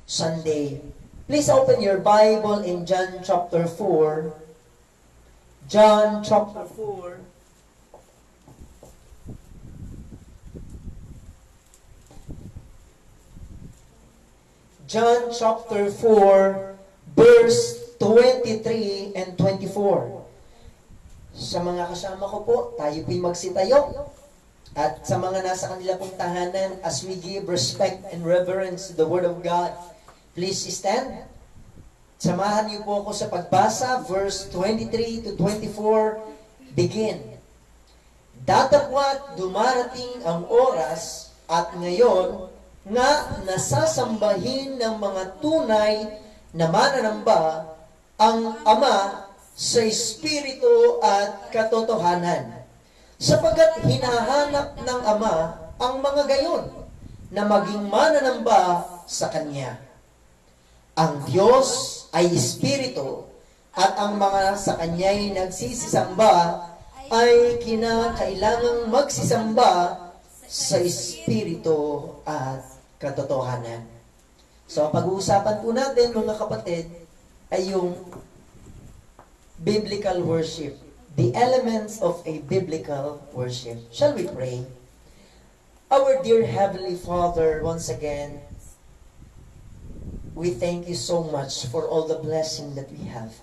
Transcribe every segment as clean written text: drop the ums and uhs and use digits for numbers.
Sunday. Please open your Bible in John chapter 4. John chapter 4. John chapter 4, verse 23 and 24. Sa mga kasama ko po, tayo po'y magsitayo. At sa mga nasa kanila pong tahanan, as we give respect and reverence to the Word of God, please stand. Samahan niyo po ako sa pagbasa, verse 23 to 24, begin. Datapwat dumarating ang oras at ngayon nga nasasambahin ng mga tunay na mananamba ang Ama sa Espiritu at katotohanan. Sapagkat hinahanap ng Ama ang mga gayon na maging mananamba sa Kanya. Ang Diyos ay Espiritu at ang mga sa Kanya'y nagsisisamba ay kinakailangang magsisamba sa Espiritu at katotohanan. So, ang pag-uusapan po natin, mga kapatid, ay yung biblical worship. The elements of a biblical worship. Shall we pray? Our dear Heavenly Father, once again, we thank you so much for all the blessing that we have.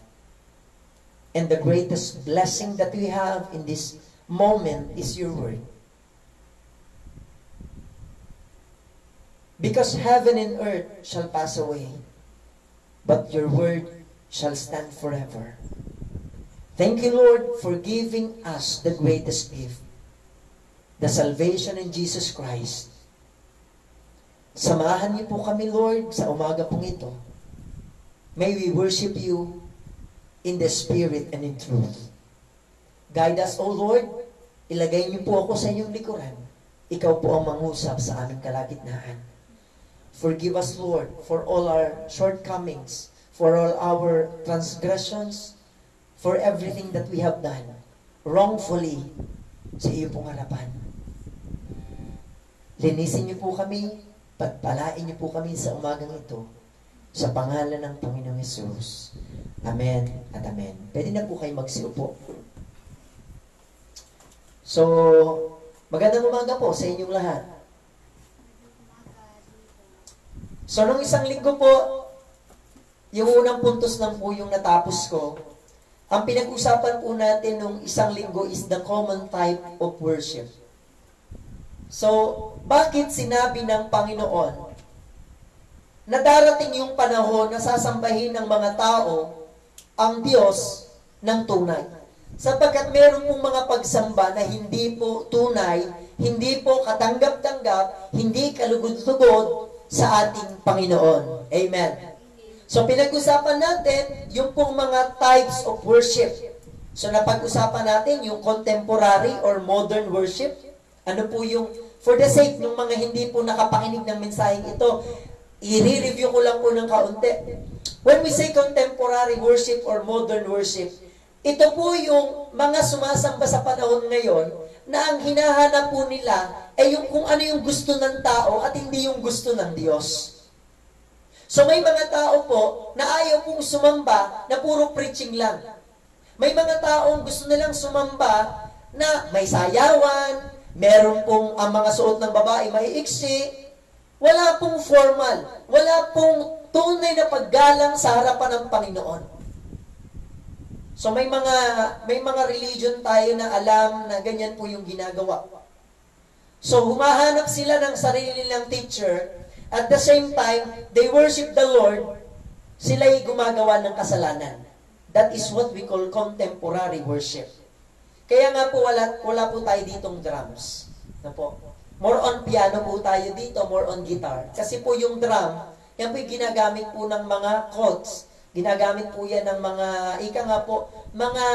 And the greatest blessing that we have in this moment is your word. Because heaven and earth shall pass away, but your word shall stand forever. Thank you, Lord, for giving us the greatest gift, the salvation in Jesus Christ. Samahan niyo po kami, Lord, sa umaga pong ito. May we worship you in the Spirit and in truth. Guide us, O Lord. Ilagay niyo po ako sa inyong likuran. Ikaw po ang mangusap sa aming kalagitnaan. Forgive us, Lord, for all our shortcomings, for all our transgressions, for everything that we have done wrongfully sa iyo pong harapan. Linisin niyo po kami, pagpalain niyo po kami sa umagang ito, sa pangalan ng Panginoong Hesus. Amen at amen. Pwede na po kayo magsiupo. So, magandang umaga po sa inyong lahat. So, nung isang linggo po, yung unang puntos lang po yung natapos ko. Ang pinag-usapan po natin nung isang linggo is the common type of worship. So, bakit sinabi ng Panginoon na darating yung panahon na sasambahin ng mga tao ang Diyos ng tunay? Sapagkat meron pong mga pagsamba na hindi po tunay, hindi po katanggap-tanggap, hindi kalugod-lugod sa ating Panginoon. Amen. So, pinag-usapan natin yung pong mga types of worship. So, napag-usapan natin yung contemporary or modern worship. Ano po yung, for the sake ng mga hindi po nakapakinig ng mensaheng ito, i-review ko lang po ng kaunti. When we say contemporary worship or modern worship, ito po yung mga sumasamba sa panahon ngayon na ang hinahanap po nila ay yung kung ano yung gusto ng tao at hindi yung gusto ng Diyos. So may mga tao po na ayaw pong sumamba na puro preaching lang. May mga taong gusto nilang sumamba na may sayawan, meron pong ang mga suot ng babae may iksi, wala pong formal, wala pong tunay na paggalang sa harapan ng Panginoon. So may mga religion tayo na alam na ganyan po yung ginagawa. So humahanap sila ng sarili nilang teacher. At the same time, they worship the Lord, sila'y gumagawa ng kasalanan. That is what we call contemporary worship. Kaya nga po, wala po tayo ditong drums. Na po. More on piano po tayo dito, more on guitar. Kasi po yung drum, yan po yung ginagamit po ng mga cults. Ginagamit po yan ng mga, mga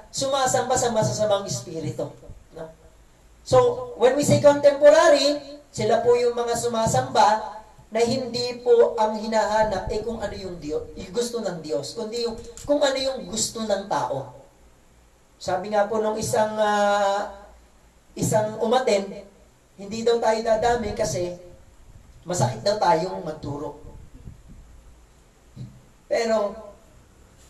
sumasamba sa masasamang espiritu. No? So, when we say contemporary, sila po yung mga sumasamba na hindi po ang hinahanap kung ano yung Diyos, yung gusto ng Diyos, kundi kung ano yung gusto ng tao. Sabi nga po nung isang umaten, hindi daw tayo dadami kasi masakit daw tayong magturo. Pero,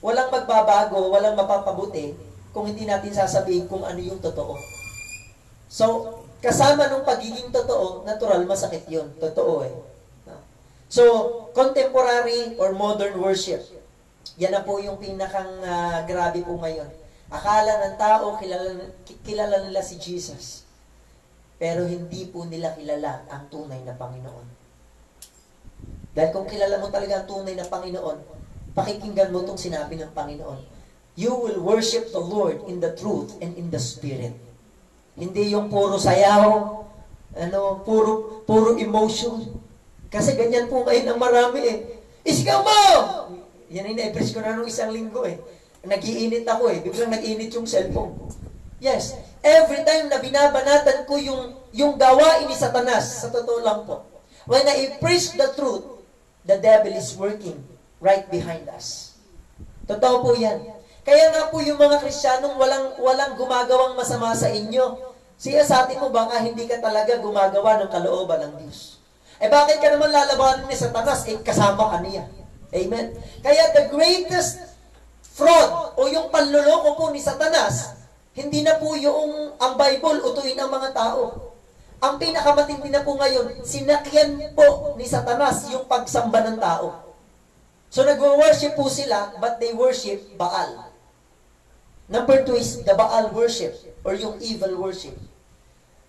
walang magbabago, walang mapapabuti kung hindi natin sasabihin kung ano yung totoo. So, kasama nung pagiging totoo, natural, masakit yun. Totoo eh. So, contemporary or modern worship, yan na po yung pinakang grabe po ngayon. Akala ng tao, kilala nila si Jesus. Pero hindi po nila kilala ang tunay na Panginoon. Dahil kung kilala mo talaga ang tunay na Panginoon, pakikinggan mo itong sinabi ng Panginoon. You will worship the Lord in the truth and in the Spirit. Hindi yung puro sayaw, puro emotion. Kasi ganyan po ngayon ang marami eh. Isigaw mo! Yan ay na-press ko na nung isang linggo eh. Nag-iinit ako eh. Biglang nag-iinit yung cellphone. Yes. Every time na binabanatan ko yung gawain ni Satanas, sa totoo lang po, when I preach the truth, the devil is working right behind us. Totoo po yan. Kaya nga po yung mga Kristiyanong walang gumagawang masama sa inyo. Siya sa atin mo, baka hindi ka talaga gumagawa ng kalooban ng Diyos. Eh bakit ka naman lalabanan ni Satanas? Eh kasama ka niya. Amen? Kaya the greatest fraud o yung panloloko po ni Satanas, hindi na po yung ang Bible utuin ang mga tao. Ang pinakamatindi na po ngayon, sinakyan po ni Satanas yung pagsamba ng tao. So nag-worship po sila, but they worship Baal. Number 2 is the Baal worship or yung evil worship.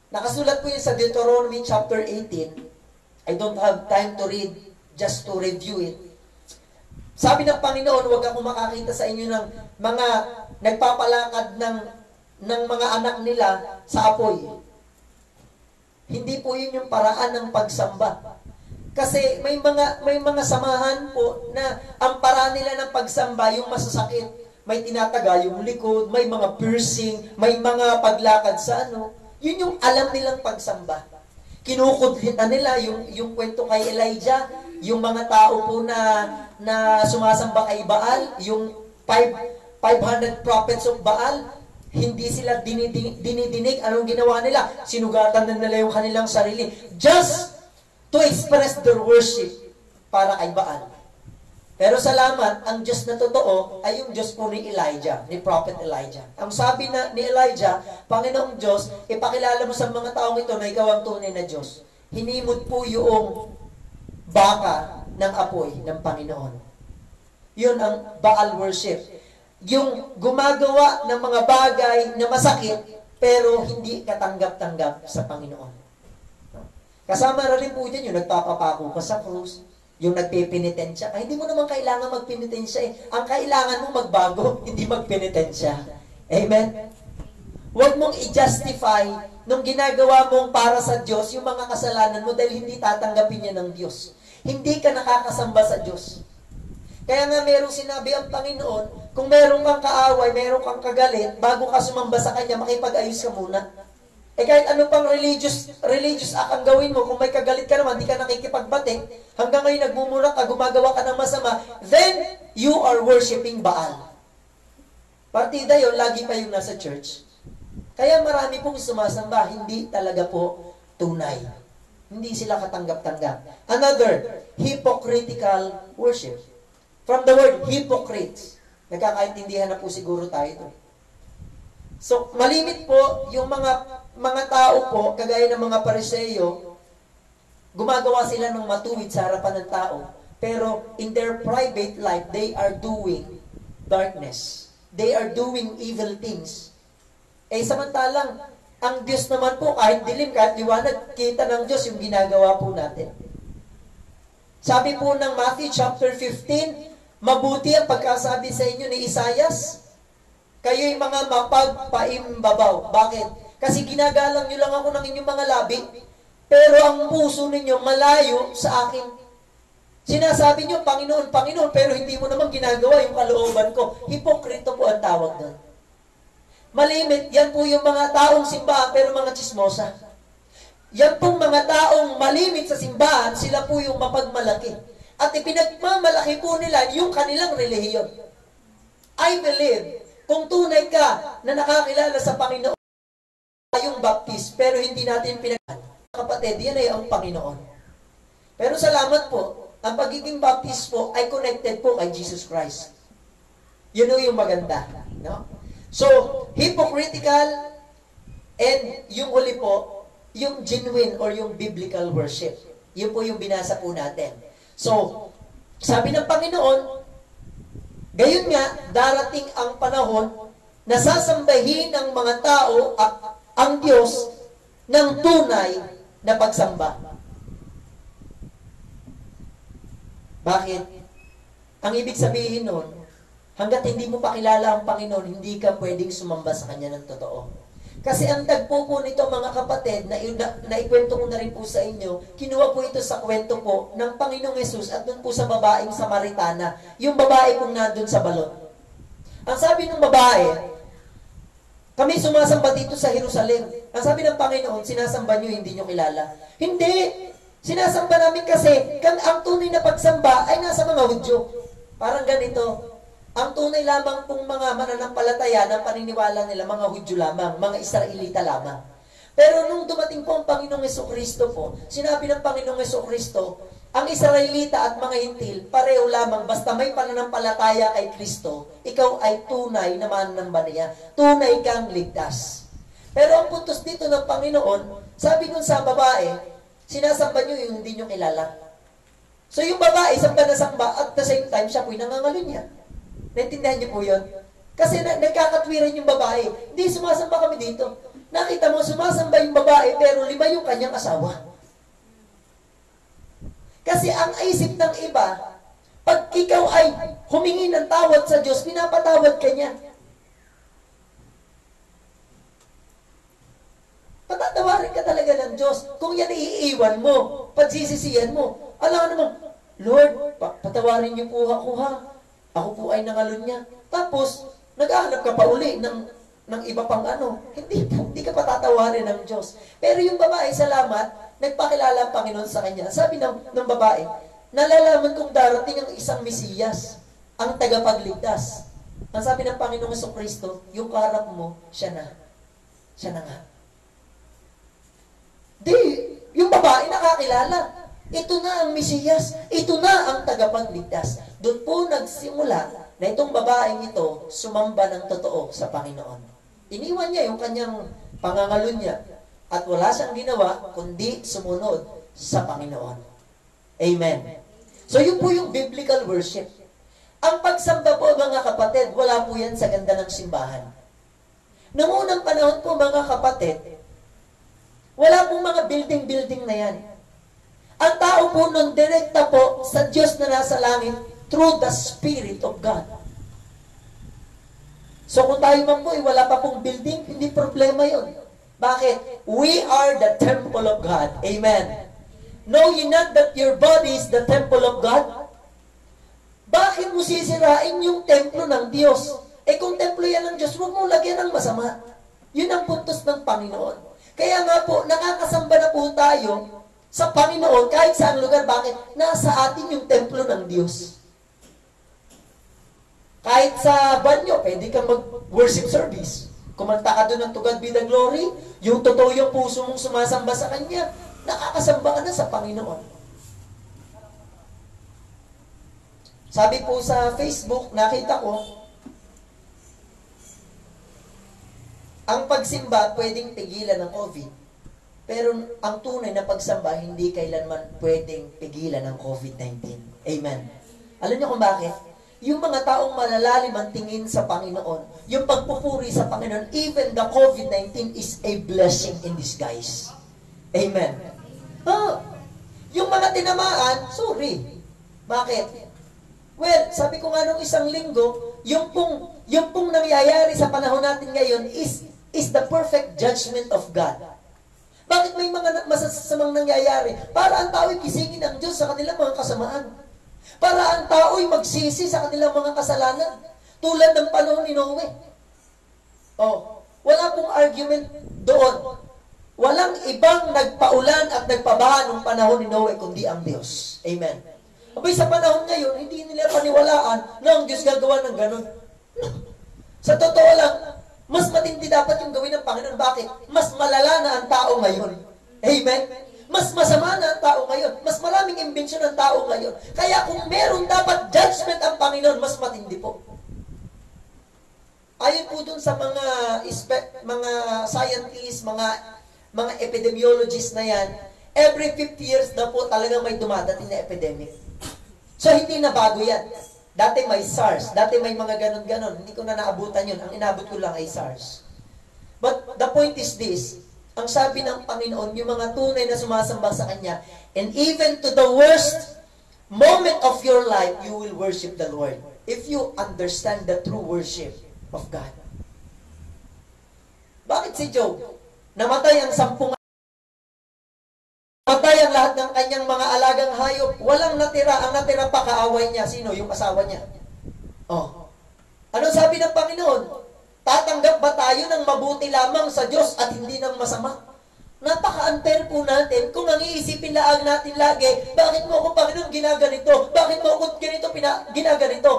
Nakasulat po yun sa Deuteronomy chapter 18. I don't have time to read, just to review it. Sabi ng Panginoon, huwag akong makakita sa inyo ng mga nagpapalakad ng mga anak nila sa apoy. Hindi po yun yung paraan ng pagsamba. Kasi may mga samahan po na ang paraan nila ng pagsamba yung masasakit. May tinataga yung likod, may mga piercing, may mga paglakad sa Yun yung alam nilang pagsamba. Kinukudlitan nila yung kwento kay Elijah, yung mga tao po na sumasamba kay Baal, yung 500 prophets of Baal, hindi sila dinidinig. Anong ginawa nila? Sinugatan na nila yung kanilang sarili. Just to express their worship para kay Baal. Pero salamat, ang Diyos na totoo ay yung Diyos po ni Elijah, ni Prophet Elijah. Ang sabi ni Elijah, Panginoong Diyos, ipakilala mo sa mga taong ito na ikaw ang tunay na Diyos. Hinimod po yung baka ng apoy ng Panginoon. Yun ang Baal worship. Yung gumagawa ng mga bagay na masakit, pero hindi katanggap-tanggap sa Panginoon. Kasama na rin po dyan yung nagpapapako ka sa krus, yung nagpipinitensya. Ay, hindi mo naman kailangan magpinitensya eh. Ang kailangan mo magbago, hindi magpinitensya. Amen? Huwag mong i-justify nung ginagawa mong para sa Diyos yung mga kasalanan mo dahil hindi tatanggapin niya ng Diyos. Hindi ka nakakasamba sa Diyos. Kaya nga merong sinabi ang Panginoon, kung meron kang kaaway, meron kang kagalit, bago ka sumamba sa Kanya, makipag-ayos ka muna. Eh kahit ano pang religious act ang gawin mo, kung may kagalit ka naman, di ka nakikipagbati, hanggang ngayon nagmumura ka, gumagawa ka ng masama, then you are worshiping Baal. Partida yun, lagi pa yung nasa church. Kaya marami pong sumasamba, hindi talaga po tunay. Hindi sila katanggap-tanggap. Another, hypocritical worship. From the word hypocrites, nagkakaintindihan na po siguro tayo ito. So, malimit po yung mga tao po, kagaya ng mga Pariseyo, gumagawa sila ng matuwid sa harapan ng tao. Pero in their private life, they are doing darkness. They are doing evil things. Eh samantalang, ang Diyos naman po, kahit dilim, kahit liwanag, kita ng Diyos yung ginagawa po natin. Sabi po ng Matthew chapter 15, mabuti ang pagkasabi sa inyo ni Isaias, kayo'y mga mapagpaimbabaw. Bakit? Kasi ginagalang nyo lang ako ng inyong mga labi, pero ang puso ninyo malayo sa akin. Sinasabi nyo, Panginoon, Panginoon, pero hindi mo naman ginagawa yung kalooban ko. Hipokrito po ang tawag doon. Malimit, yan po yung mga taong simbahan, pero mga chismosa. Yan pong mga taong malimit sa simbahan, sila po yung mapagmalaki. At ipinagmamalaki po nila yung kanilang relihiyon. I believe, kung tunay ka sila na nakakilala sa Panginoon yung baptist, pero hindi natin kapatid, yan ay ang Panginoon. Pero salamat po, ang pagiging baptist po ay connected po kay Jesus Christ. Yun yung maganda. No? So, hypocritical and yung huli po, yung genuine or yung biblical worship. Yun po yung binasa po natin. So, sabi ng Panginoon, gayon nga, darating ang panahon na sasambahin ng mga tao ang Diyos ng tunay na pagsamba. Bakit? Ang ibig sabihin nun, hanggat hindi mo pa kilala ang Panginoon, hindi ka pwedeng sumamba sa Kanya ng totoo. Kasi ang tagpo po nito mga kapatid, na ikwento ko na rin po sa inyo, kinuha po ito sa kwento po ng Panginoong Yesus at dun po sa babaeng Samaritana, yung babae pong nandun sa balon. Ang sabi ng babae, kami sumasamba dito sa Jerusalem. Ang sabi ng Panginoon, sinasamba nyo, hindi nyo kilala. Hindi! Sinasamba namin kasi, ang tunay na pagsamba ay nasa mga Hudyo. Parang ganito, ang tunay lamang pong mga mananampalataya na paniniwala nila, mga Hudyo lamang, mga Israelita lamang. Pero nung dumating po ang Panginoong Jesucristo po, sinabi ng Panginoong Jesucristo, ang Israelita at mga Hintil, pareho lamang, basta may pananampalataya kay Kristo, ikaw ay tunay na mananamba niya. Tunay kang ligtas. Pero ang puntos dito ng Panginoon, sabi nun sa babae, sinasamba nyo yung hindi nyo kilala. So yung babae, samba na samba, at the same time, siya po'y nangangalo niya. Naintindihan niyo po yun? Kasi nagkakatwiran yung babae. Hindi, sumasamba kami dito. Nakita mo, sumasamba yung babae, pero 5 yung kanyang asawa. Kasi ang isip ng iba, pag ikaw ay humingi ng tawad sa Diyos, pinapatawad ka niya. Patatawarin ka talaga ng Diyos. Kung yan iiwan mo, pagsisisihan mo, alam naman, Lord, patawarin niyo po ako ha. Ako po ay nangalun niya. Tapos, nag-ahanap ka pa uli ng iba pang ano. Hindi ka patatawarin ng Diyos. Pero yung babae, salamat, nagpakilala ang Panginoon sa kanya. Sabi ng babae, nalalaman kong darating ang isang Mesiyas, ang tagapagligtas. Ang sabi ng Panginoong Jesucristo, yung kaharap mo, siya na. Siya na nga. Yung babae nakakilala. Ito na ang Mesiyas. Ito na ang tagapagligtas. Doon po nagsimula na itong babaeng ito sumamba ng totoo sa Panginoon. Iniwan niya yung kanyang pangangalun niya. At wala siyang ginawa, kundi sumunod sa Panginoon. Amen. So, yun po yung biblical worship. Ang pagsamba po, mga kapatid, wala po yan sa ganda ng simbahan. Noong unang panahon po, mga kapatid, wala pong mga building-building na yan. Ang tao po nun, direkta po sa Diyos na nasa langit through the Spirit of God. So, kung tayo man po, wala pa pong building, hindi problema yun. Bakit? We are the temple of God. Amen. Know ye not that your body is the temple of God? Bakit mo sisirain yung templo ng Diyos? Kung templo yan ng Diyos, huwag mo lagyan ng masama. Yun ang puntos ng Panginoon. Kaya nga po, nakakasamba na po tayo sa Panginoon kahit saan lugar. Bakit? Nasa atin yung templo ng Diyos. Kahit sa banyo, pwede kang mag-worship service. Kumanta ka doon ng To God Be the Glory, yung totoo yung puso mong sumasamba sa Kanya, nakakasamba ka na sa Panginoon. Sabi po sa Facebook, nakita ko, ang pagsimba pwedeng pigilan ng COVID, pero ang tunay na pagsamba hindi kailanman pwedeng pigilan ng COVID-19. Amen. Alam niyo kung bakit? Yung mga taong malalalim ang tingin sa Panginoon, yung pagpupuri sa Panginoon, even the COVID-19 is a blessing in disguise. Amen. Yung mga tinamaan, sorry. Bakit? Well, sabi ko nga nung isang linggo, yung pong nangyayari sa panahon natin ngayon is the perfect judgment of God. Bakit may mga masasamang nangyayari? Para ang tao'y kisingin ng Diyos sa kanilang mga kasamaan. Para ang tao'y magsisi sa kanilang mga kasalanan. Tulad ng panahon ni Noe. Wala pong argument doon. Walang ibang nagpaulan at nagpabaha ng panahon ni Noe kundi ang Diyos. Amen. Abay, sa panahon ngayon, hindi nila paniwalaan na ang Diyos gagawa ng ganun. Sa totoo lang, mas matindi dapat yung gawin ng Panginoon. Bakit? Mas malala na ang tao ngayon. Amen? Mas masama na ang tao ngayon. Mas maraming imbensyon ang tao ngayon. Kaya kung meron dapat judgment ang Panginoon, mas matindi po. Ayon po dun sa mga scientists, mga epidemiologists na yan, every 50 years na po talaga may dumadating na epidemic. So, hindi na bago yan. Dati may SARS, dati may mga ganon-ganon. Hindi ko na naabutan yun. Ang inabot ko lang ay SARS. But the point is this, ang sabi ng Panginoon, yung mga tunay na sumasamba sa Kanya, and even to the worst moment of your life, you will worship the Lord. If you understand the true worship of God. Bakit si Job? Namatay ang 10 Patay ang lahat ng kanyang mga alagang hayop. Walang natira. Ang natira pa kaaway niya. Sino? Yung asawa niya. Oh. Ano sabi ng Panginoon? Tatanggap ba tayo ng mabuti lamang sa Diyos at hindi ng masama? Napaka-unfair po natin kung ang iisipin laang natin lagi, bakit mo ako, Panginoon, ginaganito? Bakit mo ako ginaganito?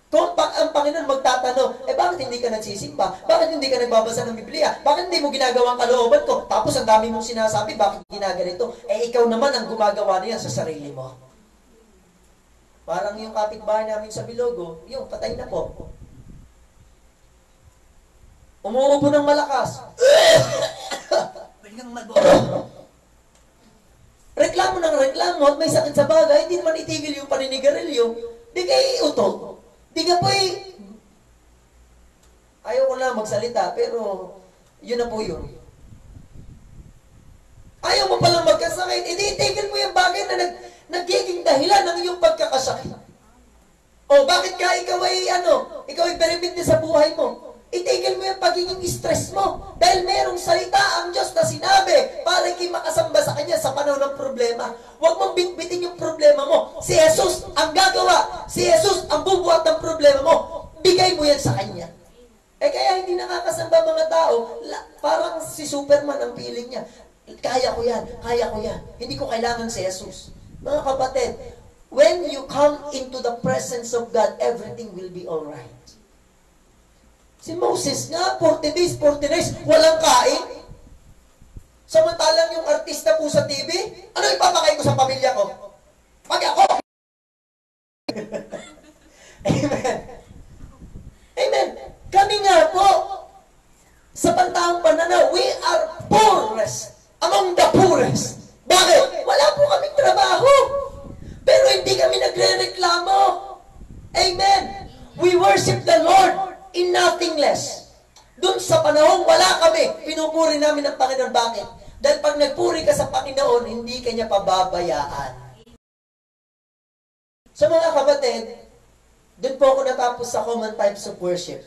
Kung ang Panginoon magtatanong, bakit hindi ka nagsisimba? Bakit hindi ka nagbabasa ng Biblia? Bakit hindi mo ginagawa ang kalooban ko? Tapos ang dami mong sinasabi, bakit ginaganito? Ikaw naman ang gumagawa niyan sa sarili mo. Parang yung kapitbahay namin sa Bilogo, yung patay na po. Umuubo ng malakas. Reklamo ng reklamo at may sakit sa bagay, hindi naman itigil yung paninigarilyo, di kayo utol. Di ka po ayaw ko na magsalita, pero yun na po yun. Ayaw mo palang magkasakit, itigil mo yung bagay na nagiging dahilan ng iyong pagkakasakit. O bakit ka ikaw ay benefit sa buhay mo? Itigil mo yung pagiging stress mo. Dahil merong salita ang Diyos na sinabi para kayo makasamba sa Kanya sa panahon ng problema. Huwag mong bitbitin yung problema mo. Si Jesus ang gagawa. Si Jesus ang bubuhat ng problema mo. Bigay mo yan sa Kanya. Kaya hindi nakakasamba mga tao. Parang si Superman ang feeling niya. Kaya ko yan. Kaya ko yan. Hindi ko kailangan si Jesus. Mga kapatid, when you come into the presence of God, everything will be alright. Si Moses nga, 40 days, 40 days, walang kain. Samantalang yung artista po sa TV, ano ipapakain ko sa pamilya ko? Pag ako! Amen. Amen. Kami nga po, sa pantahang pananaw, we are poorest among the poorest. Bakit? Wala po kaming trabaho. Pero hindi kami nagre-reklamo. Amen. We worship the Lord in nothing less. Doon sa panahon, wala kami. Pinupuri namin ang Panginoon. Bakit? Dahil pag nagpuri ka sa Panginoon, hindi ka niya pababayaan. So mga kapatid, doon po ako natapos sa common types of worship.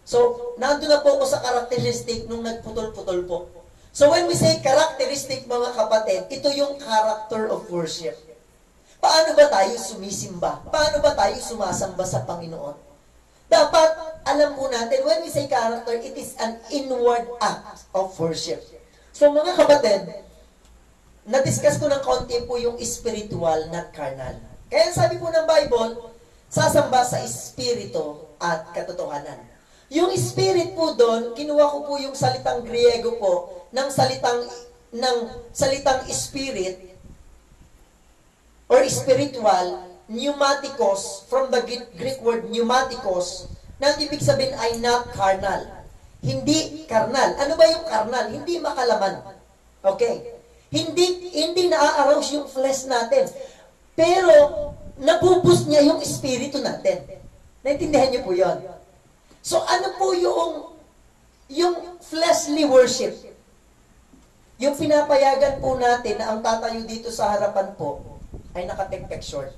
So, nandun na po ako sa characteristic nung nagputol-putol po. So when we say characteristic, mga kapatid, ito yung character of worship. Paano ba tayo sumisimba? Paano ba tayo sumasamba sa Panginoon? Dapat, alam po natin, when we say character, it is an inward act of worship. So mga kapatid, na-discuss ko ng konti po yung spiritual, not carnal. Kaya sabi po ng Bible, sasamba sa espiritu at katotohanan. Yung spirit po doon, kinuha ko po yung salitang Griego po, ng salitang spirit, or spiritual, pneumatikos, from the Greek word pneumatikos, na ibig sabihin ay not carnal. Hindi carnal. Ano ba yung carnal? Hindi makalaman. Okay? Hindi na-arouse yung flesh natin. Pero, nabubus niya yung espiritu natin. Naintindihan niyo po yun? So, ano po yung fleshly worship? Yung pinapayagan po natin na ang tatayo dito sa harapan po ay nakatek-tek short.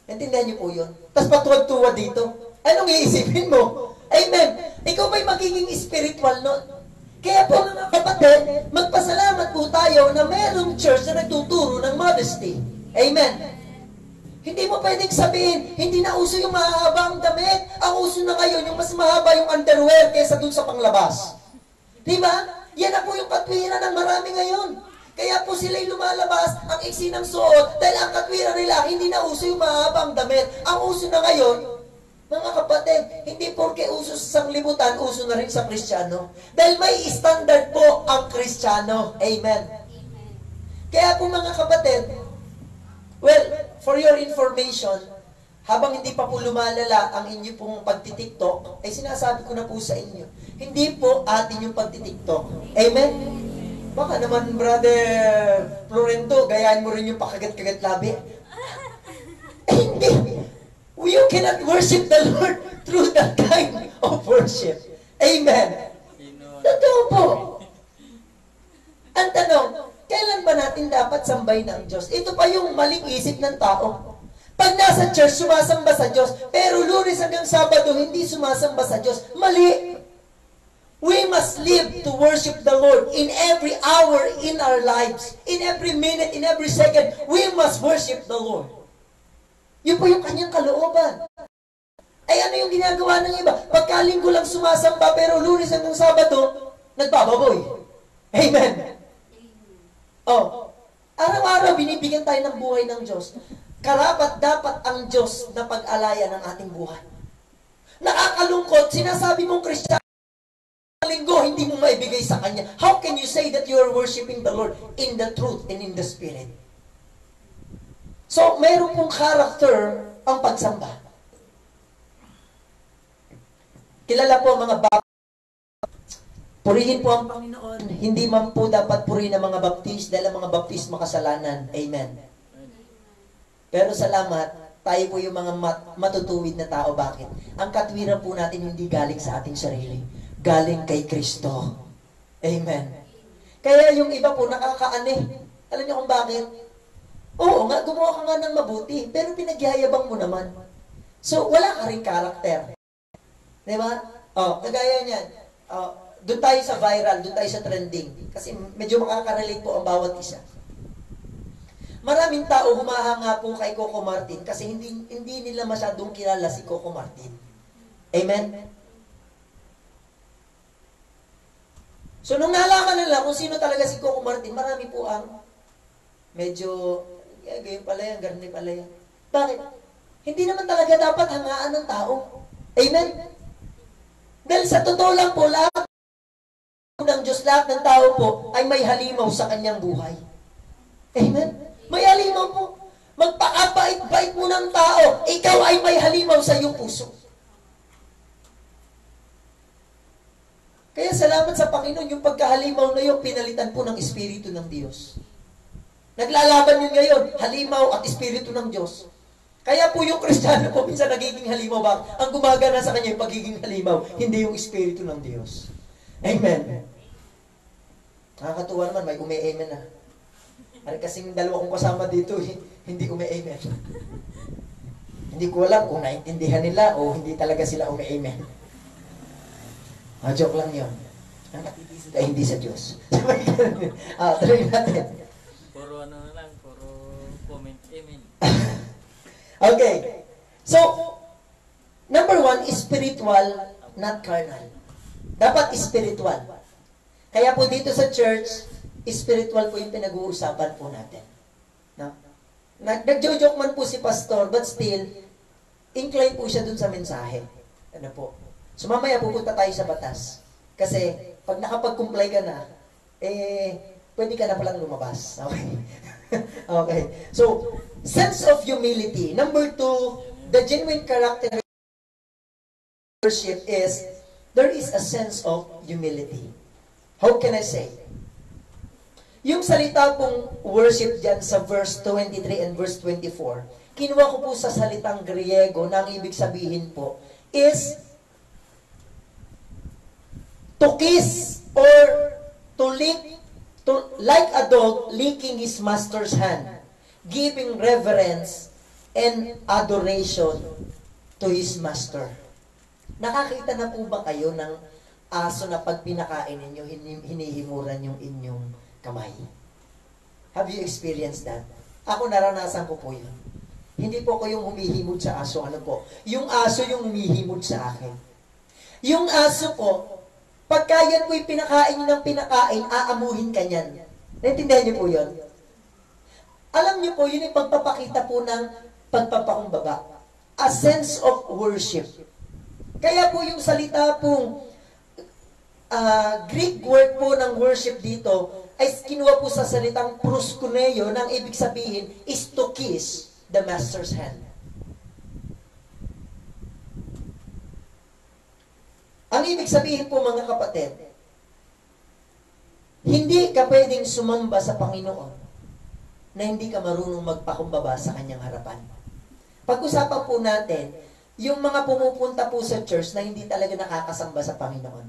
Naintindihan niyo po yun? Tapos patuwad-tuwad dito. Anong iisipin mo? Amen. Ikaw ba'y magiging spiritual nun? Kaya po mga kapatid, magpasalamat po tayo na mayroong church na nagtuturo ng modesty. Amen. Hindi mo pwedeng sabihin, hindi na uso yung mahabang damit. Ang uso na ngayon, yung mas mahaba yung underwear kaysa dun sa panglabas. Di ba? Yan na po yung katwiran ng marami ngayon. Kaya po sila'y lumalabas ang iksi ng suot dahil ang katwiran nila, hindi na uso yung mahabang damit. Ang uso na ngayon, mga kapatid, hindi porke uso sanglibutan, uso na rin sa Kristiyano. Dahil may standard po ang Kristiyano. Amen. Kaya po mga kapatid, well, for your information, habang hindi pa po lumalala ang inyo pong pagtitiktok, ay sinasabi ko na po sa inyo, hindi po atin yung pagtitiktok. Amen? Baka naman, Brother Florento, gayaan mo rin yung pakagat-kagat labi. Hindi. You cannot worship the Lord through that kind of worship. Amen? Totoo po. Ang tanong, kailan ba natin dapat sambahin ang Diyos? Ito pa yung maling isip ng tao. Pag nasa church, sumasamba sa Diyos, pero Lunes hanggang Sabado, hindi sumasamba sa Diyos. Mali! We must live to worship the Lord in every hour in our lives. In every minute, in every second, we must worship the Lord. Yun po yung kanyang kalooban. Ay ano yung ginagawa ng iba? Pagkalinggo lang sumasamba, pero Lunes hanggang Sabado, nagbababoy. Amen. Oh, araw-araw binibigyan tayo ng buhay ng Diyos. Karapat dapat ang Diyos na pag-alaya ng ating buhay. Nakakalungkot, sinasabi mong Kristiyano, linggo, hindi mo maibigay sa Kanya. How can you say that you are worshiping the Lord in the truth and in the Spirit? So, mayroon pong character ang pagsamba. Kilala po mga purihin po ang Panginoon. Hindi man po dapat purihin ang mga baptist dahil ang mga baptist makasalanan. Amen. Pero salamat, tayo po yung mga matutuwid na tao. Bakit? Ang katwiran po natin hindi galing sa ating sarili. Galing kay Kristo. Amen. Kaya yung iba po nakakaane. Alam niyo kung bakit? Oo nga, gumawa ka nga ng mabuti, pero pinagyayabang mo naman. So, wala ka rin karakter. Diba? Kagaya niyan. Doon tayo sa viral, doon tayo sa trending. Kasi medyo makakarelate po ang bawat isa. Maraming tao humahanga po kay Coco Martin kasi hindi nila masyadong kilala si Coco Martin. Amen? So, nung nalaman nila kung sino talaga si Coco Martin, marami po ang medyo, ganyan pala yan, ganyan pala yan. Bakit? Hindi naman talaga dapat hangaan ng tao. Amen? Dahil sa totoo lang po, lahat ng Diyos, lahat ng tao po, ay may halimaw sa kanyang buhay. Amen? May halimaw po. Magpakabait-bait mo ng tao, ikaw ay may halimaw sa iyong puso. Kaya salamat sa Panginoon, yung pagkahalimaw na yun, pinalitan po ng Espiritu ng Diyos. Naglalaban yun ngayon, halimaw at Espiritu ng Diyos. Kaya po yung Kristiyano po, minsan nagiging halimaw ba? Ang gumagana sa kanya yung pagiging halimaw, hindi yung Espiritu ng Diyos. Amen. Nakakatuwa naman, may umi-amen na. Kasing dalawa kong kasama dito, hindi umi-amen. Hindi ko alam kung naintindihan nila o hindi talaga sila umi-amen. Joke lang yun. Hindi sa Diyos. Tuloy natin. Puro ano lang, puro comment, amen. Okay. So, number 1, spiritual, not carnal. Dapat spiritual. Kaya po dito sa church, spiritual po yung pinag-uusapan po natin. No? Nag-joke man po si pastor, but still, incline po siya dun sa mensahe. Ano po? So mamaya pupunta tayo sa batas. Kasi, pag nakapag-comply ka na, pwede ka na palang lumabas. Okay? Okay. So, sense of humility. Number 2, the genuine character of worship is, there is a sense of humility. How can I say? Yung salita pong worship dyan sa verse 23 and verse 24, kinuha ko po sa salitang Griego na ang ibig sabihin po is to kiss or to lick, like a dog licking his master's hand, giving reverence and adoration to his master. Nakakita na po ba kayo ng aso na pag pinakain ninyo, hinihimuran yung inyong kamay? Have you experienced that? Ako naranasan ko po yun. Hindi po ko yung humihimod sa aso. Ano po? Yung aso yung humihimod sa akin. Yung aso po, pagka yan po'y pinakain nyo ng pinakain, aamuhin ka niyan. Naintindihan niyo po yun? Alam niyo po, yun yung pagpapakita po ng pagpapakumbaba. A sense of worship. Kaya po yung salita pong Greek word po ng worship dito ay kinuha po sa salitang proskuneo, nang ibig sabihin is to kiss the master's hand. Ang ibig sabihin po mga kapatid, hindi ka pwedeng sumamba sa Panginoon na hindi ka marunong magpakumbaba sa kanyang harapan. Pag-usapan po natin, yung mga pumupunta po sa church na hindi talaga nakakasamba sa Panginoon.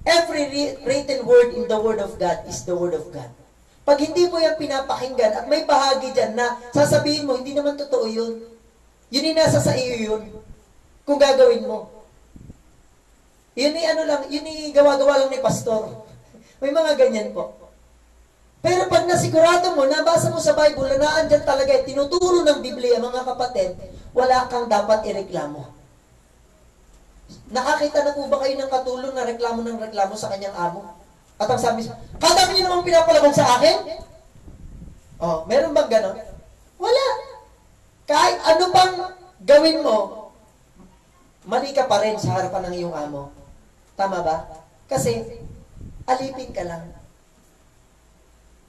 Every written word in the Word of God is the Word of God. Pag hindi mo yan pinapakinggan at may bahagi dyan na sasabihin mo, hindi naman totoo yun. Yun yung nasa sa iyo yun. Kung gagawin mo. Yun yung gawa-gawa lang ni pastor. May mga ganyan po. Pero pag nasigurado mo, nabasa mo sa Bible, na naandyan talaga, tinuturo ng Biblia, mga kapatid, wala kang dapat ireklamo. Nakakita na po ba kayo ng katulong na reklamo ng reklamo sa kanyang amo? At ang sabi niya, kadami niyo namang pinapalabog sa akin? Oh, meron bang gano'n? Wala. Kahit ano pang gawin mo, mali ka pa rin sa harapan ng iyong amo. Tama ba? Kasi, alipin ka lang.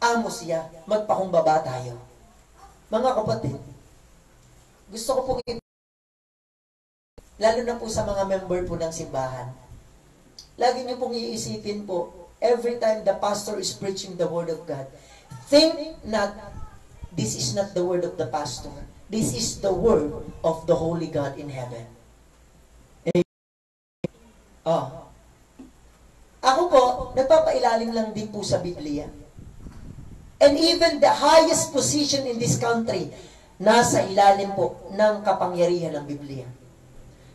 Amo siya, magpakumbaba tayo. Mga kapatid, gusto ko pong lalo na po sa mga member po ng simbahan. Lagi niyo pong iisipin po, every time the pastor is preaching the Word of God, think not, this is not the word of the pastor. This is the word of the Holy God in heaven. Oh. Ako po, nagpapailalim lang din po sa Biblia. And even the highest position in this country, nasa ilalim po ng kapangyarihan ng Biblia.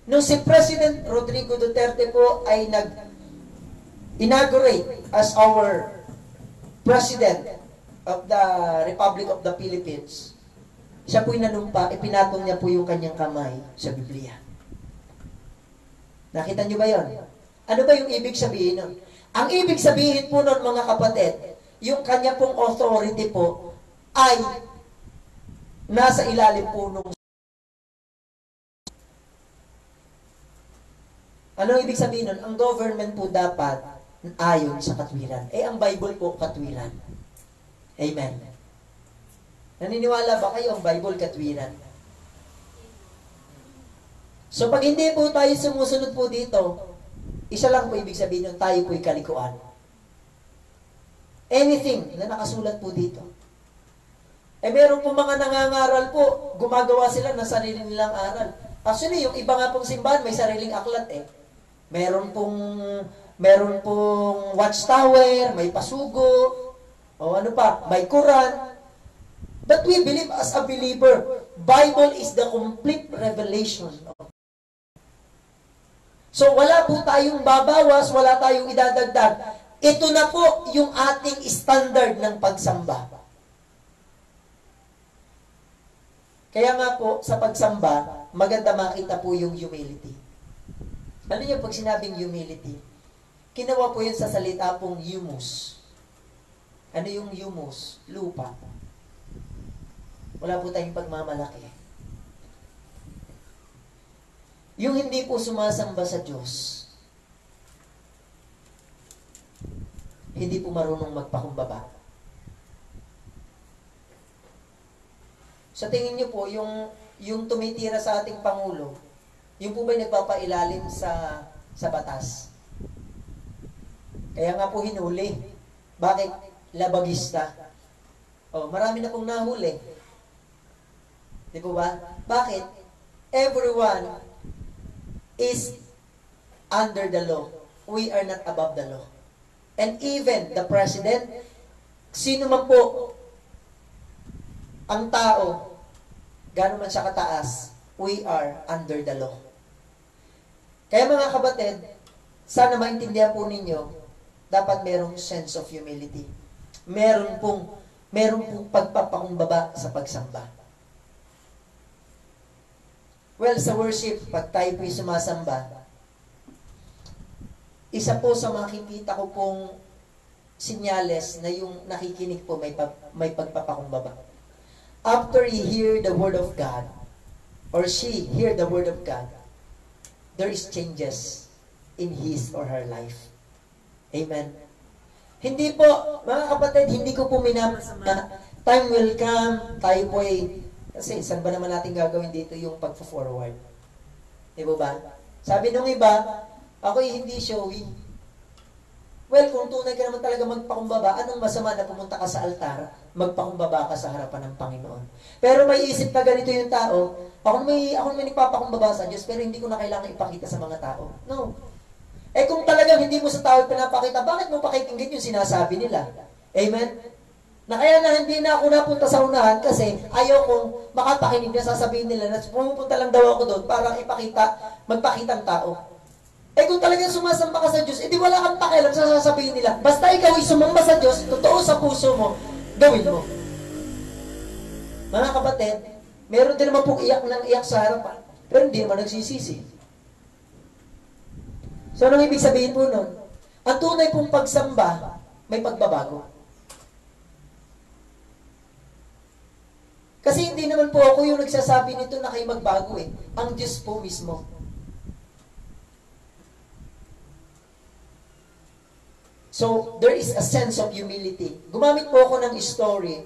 Nung si President Rodrigo Duterte po ay nag-inaugurate as our President of the Republic of the Philippines, siya po'y nanumpa, ipinatong niya po yung kanyang kamay sa Biblia. Nakita niyo ba yon? Ano ba yung ibig sabihin nun? Ang ibig sabihin po nun, mga kapatid, yung kanya pong authority po ay nasa ilalim po nung. Ano ibig sabihin nun? Ang government po dapat ayon sa katwiran. Ang Bible po, katwiran. Amen. Naniniwala ba kayo ang Bible katwiran? So pag hindi po tayo sumusunod po dito, isa lang po ibig sabihin nun, tayo po'y kalikuan. Anything na nakasulat po dito. Meron po mga nangangaral po, gumagawa sila ng sarili nilang aral. Actually, yung iba nga pong simbahan, may sariling aklat Meron pong watchtower, may pasugo, o ano pa, may Quran. But we believe as a believer, Bible is the complete revelation. So wala po tayong babawas, wala tayong idadagdag. Ito na po yung ating standard ng pagsamba. Kaya nga po, sa pagsamba, maganda makita po yung humility. Ano yung pag sinabing humility? Kinawa po yun sa salita pong humus. Ano yung humus? Lupa. Wala po tayong pagmamalaki. Yung hindi po sumasamba sa Diyos, hindi po marunong magpakumbaba. Sa tingin niyo po, yung tumitira sa ating Pangulo, yung po ba'y nagpapailalim sa batas? Kaya nga po hinuli. Bakit? Labagista. Marami na pong nahuli. Di po ba? Bakit? Everyone is under the law. We are not above the law. And even the president, sino man po ang tao, gano'n man siya kataas, we are under the law. Kaya mga kapatid, sana maintindihan po ninyo, dapat merong sense of humility. Meron pong pagpapakumbaba sa pagsamba. Well, sa worship, pag tayo po'y sumasamba, isa po sa makikita ko pong sinyales na yung nakikinig po may pagpapakumbaba. After he hear the word of God, or she hear the word of God, there is changes in his or her life. Amen. Hindi po, mga kapatid, hindi ko po minamasa. Time will come, tayo po ay, kasi saan ba naman natin gagawin dito yung pag-forward? Di ba? Sabi nung iba, ako'y hindi showy. Well, kung tunay ka naman talaga magpakumbaba, anong masama na pumunta ka sa altar, magpakumbaba ka sa harapan ng Panginoon. Pero may isip na ganito yung tao, ako may nagpapakumbaba sa Diyos, pero hindi ko na kailangan ipakita sa mga tao. No. Eh kung talagang hindi mo sa tao pinapakita, bakit mo pakikinggan yung sinasabi nila? Amen? Na kaya na hindi na ako napunta sa unahan kasi ayaw kong makapakinig na sasabihin nila na pumupunta lang daw ako doon para magpakitang tao. Eh kung talagang sumasamba ka sa Diyos, edi wala kang pakialam sa sasabihin nila. Basta ikaw ay sumamba sa Diyos, totoo sa puso mo, gawin mo. Mga kapatid, meron din naman pong iyak ng iyak sa harapan, pero hindi naman nagsisisi. So anong ibig sabihin po nun? Ang tunay pong pagsamba, may pagbabago. Kasi hindi naman po ako yung nagsasabi nito na kayo magbago eh. Ang Diyos po mismo. So, there is a sense of humility. Gumamit po ako ng story.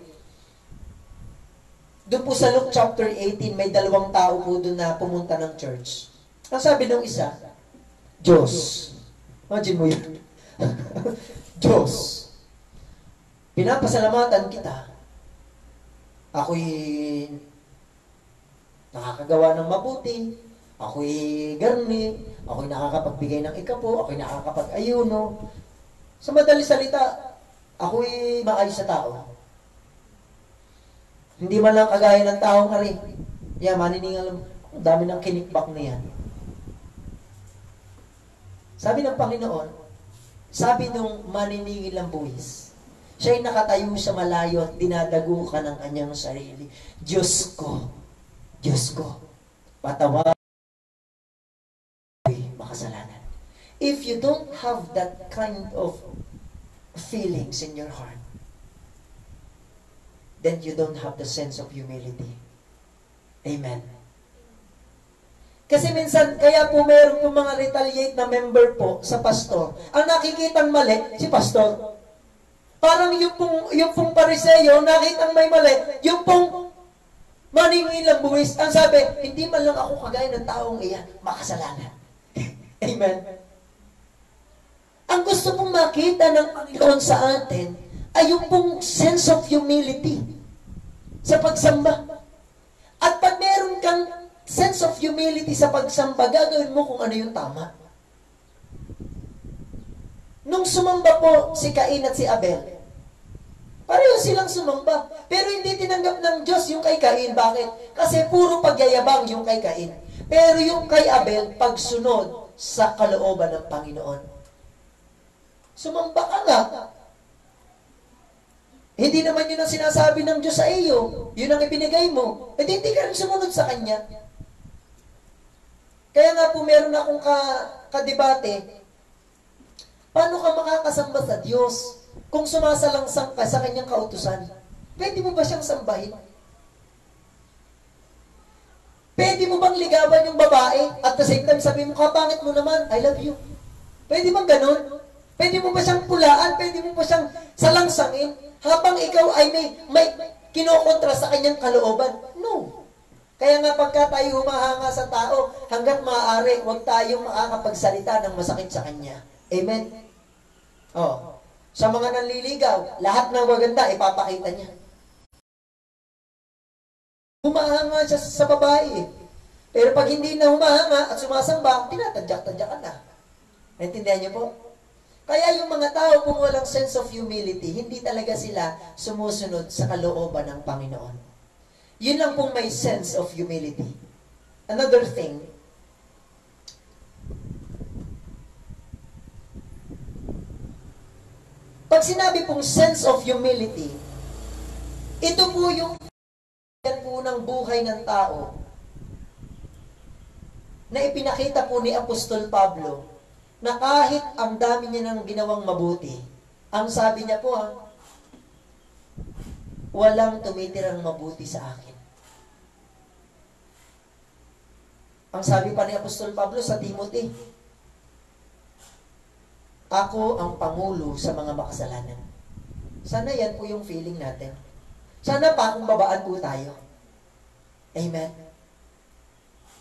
Doon po sa Luke chapter 18, may dalawang tao po doon na pumunta ng church. Ang sabi ng isa, Diyos. Imagine mo yun. Diyos. Pinapasalamatan kita. Ako'y nakakagawa ng mabuti. Ako'y garni. Ako'y nakakapagbigay ng ikapo. Ako'y nakakapag-ayuno. Sa madali salita, ako'y maayos sa tao. Hindi man lang kagaya ng taong hari. Maniningal, ang dami ng kinikbak na yan. Sabi ng Panginoon, sabi nung maniningil ang buwis, siya'y nakatayo sa malayo at dinadago ka ng kanyang sarili. Diyos ko, patawarin ko'y makasalanan. If you don't have that kind of feelings in your heart, then you don't have the sense of humility. Amen. Kasi minsan, kaya po meron po mga retaliate na member po sa pastor. Ang nakikitang mali, si pastor. Parang yung pong pariseyo, nakitang may mali, yung pong maningilang buwis, ang sabi, hindi man lang ako kagaya ng taong iyan, makasalanan. Amen. Ang gusto pong makita ng Panginoon sa atin ay yung pong sense of humility sa pagsamba. At pag meron kang sense of humility sa pagsamba, gagawin mo kung ano yung tama. Nung sumamba po si Cain at si Abel, pareho silang sumamba. Pero hindi tinanggap ng Diyos yung kay Cain. Bakit? Kasi puro pagyayabang yung kay Cain. Pero yung kay Abel, pagsunod sa kalooban ng Panginoon. Sumamba ka nga. Hindi naman yun ang sinasabi ng Diyos sa iyo. Yun ang ibinigay mo. E hindi ka rin sumunod sa Kanya. Kaya nga po meron akong kadebate. Paano ka makakasamba sa Diyos kung sumasalangsang ka sa Kanyang kautusan? Pwede mo ba siyang sambahin? Pwede mo bang ligawan yung babae at the same time sabi mo, kapangit mo naman, I love you. Pwede bang ganun? Pwede mo ba siyang pulaan? Pwede mo ba siyang salangsangin? Habang ikaw ay may kinokontra sa kanyang kalooban? No. Kaya nga pagka tayo humahanga sa tao, hanggat maaari, huwag tayong makakapagsalita ng masakit sa kanya. Amen? Oh. Sa mga nanliligaw, lahat ng maganda, ipapakita niya. Humahanga siya sa babae. Pero pag hindi na humahanga at sumasamba, tinatadyak-tadyakan na. Naintindihan niyo po? Kaya yung mga tao kung walang sense of humility, hindi talaga sila sumusunod sa kalooban ng Panginoon. Yun lang pong may sense of humility. Another thing, pag sinabi pong sense of humility, ito po yung ng buhay ng tao na ipinakita po ni Apostol Pablo na kahit ang dami niya ng ginawang mabuti, ang sabi niya po, walang tumitirang mabuti sa akin. Ang sabi pa ni Apostol Pablo sa Timothy, ako ang pangulo sa mga makasalanan. Sana yan po yung feeling natin. Sana pa kung babaan po tayo. Amen.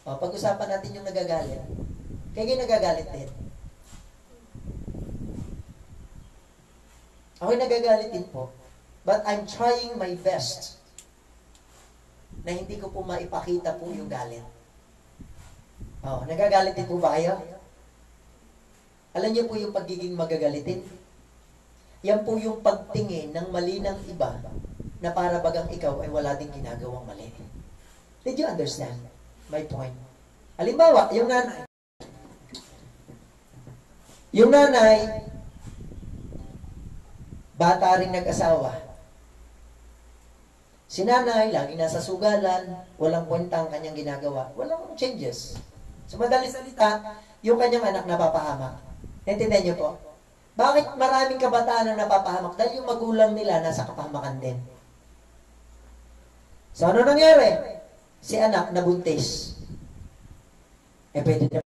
O, pag-usapan natin yung nagagalit. Kaya nagagalit din. Ako'y nagagalit din po. But I'm trying my best na hindi ko po maipakita po yung galit. O, nagagalit din po ba kayo? Alam niyo po yung pagiging magagalitin? Yan po yung pagtingin ng mali ng iba na para bagang ikaw ay wala ding ginagawang mali. Did you understand my point? Halimbawa, yung nanay. Yung nanay, bata ring nag-asawa. Si nanay, lagi nasa sugalan, walang kwenta ang kanyang ginagawa. Walang changes. So, madaling salita, yung kanyang anak napapahamak. Naintindihan niyo po? Bakit maraming kabataan ang napapahamak? Dahil yung magulang nila nasa kapahamakan din. So, ano nangyari? Si anak nabuntis. Pwede na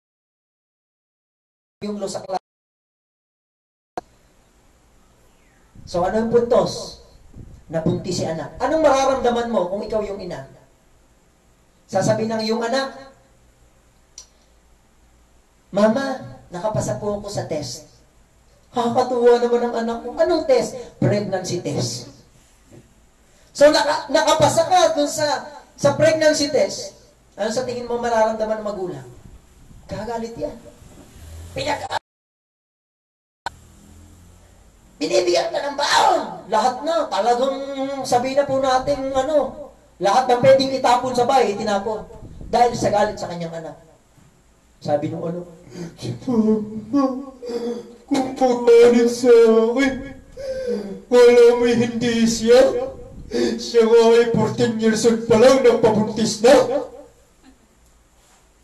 yung losak lang. So, ano yung puntos? Nabuntis si anak. Anong mararamdaman mo kung ikaw yung ina? Sasabihin ng iyong anak, Mama, nakapasa po ako sa test. Kakatuwa naman ang anak ko. Anong test? Pregnancy test. So, nakapasa ka dun sa pregnancy test. Ano sa tingin mo mararamdaman ng magulang? Kagalit yan. Binibigyan ka ng baon. Lahat na. Talagang sabihin na po natin, lahat ng pwedeng itapon sa bahay, itinapon. Dahil sa galit sa kanyang anak. Sabi nung kung pagmanin sa akin, wala may hindi siya. Siya nga ay 14 years old pa lang, nagpabuntis na.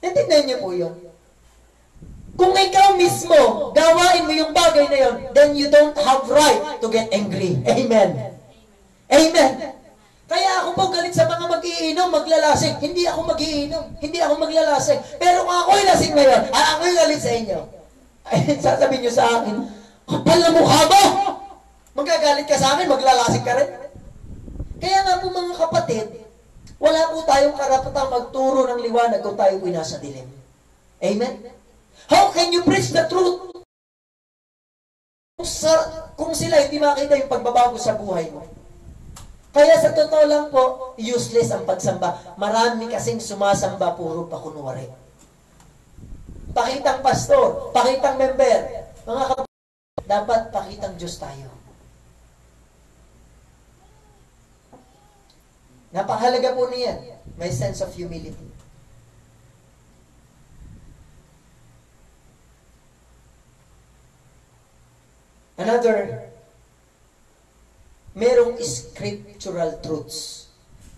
Natindihan niyo po yun? Kung ikaw mismo, gawain mo yung bagay na yun, then you don't have right to get angry. Amen. Amen. Kaya ako po galit sa mga mag-iinom, maglalasing. Hindi ako mag-iinom. Hindi ako maglalasing. Pero kung ako'y lasing ngayon, ako'y galit sa inyo. Ay, sasabihin nyo sa akin, kapal na mukha mo! Magagalit ka sa akin, maglalasing ka rin. Kaya nga po mga kapatid, wala po tayong karapatang magturo ng liwanag kung tayo po'y nasa dilim. Amen? How can you preach the truth kung sila hindi makita yung pagbabago sa buhay mo? Kaya sa totoo lang po, useless ang pagsamba. Marami kasing sumasamba, puro pakunwari. Pakitang pastor, pakitang member. Mga kapatid, dapat pakitang Diyos tayo. Napakahalaga po niyan. May sense of humility. Another, merong scriptural truths.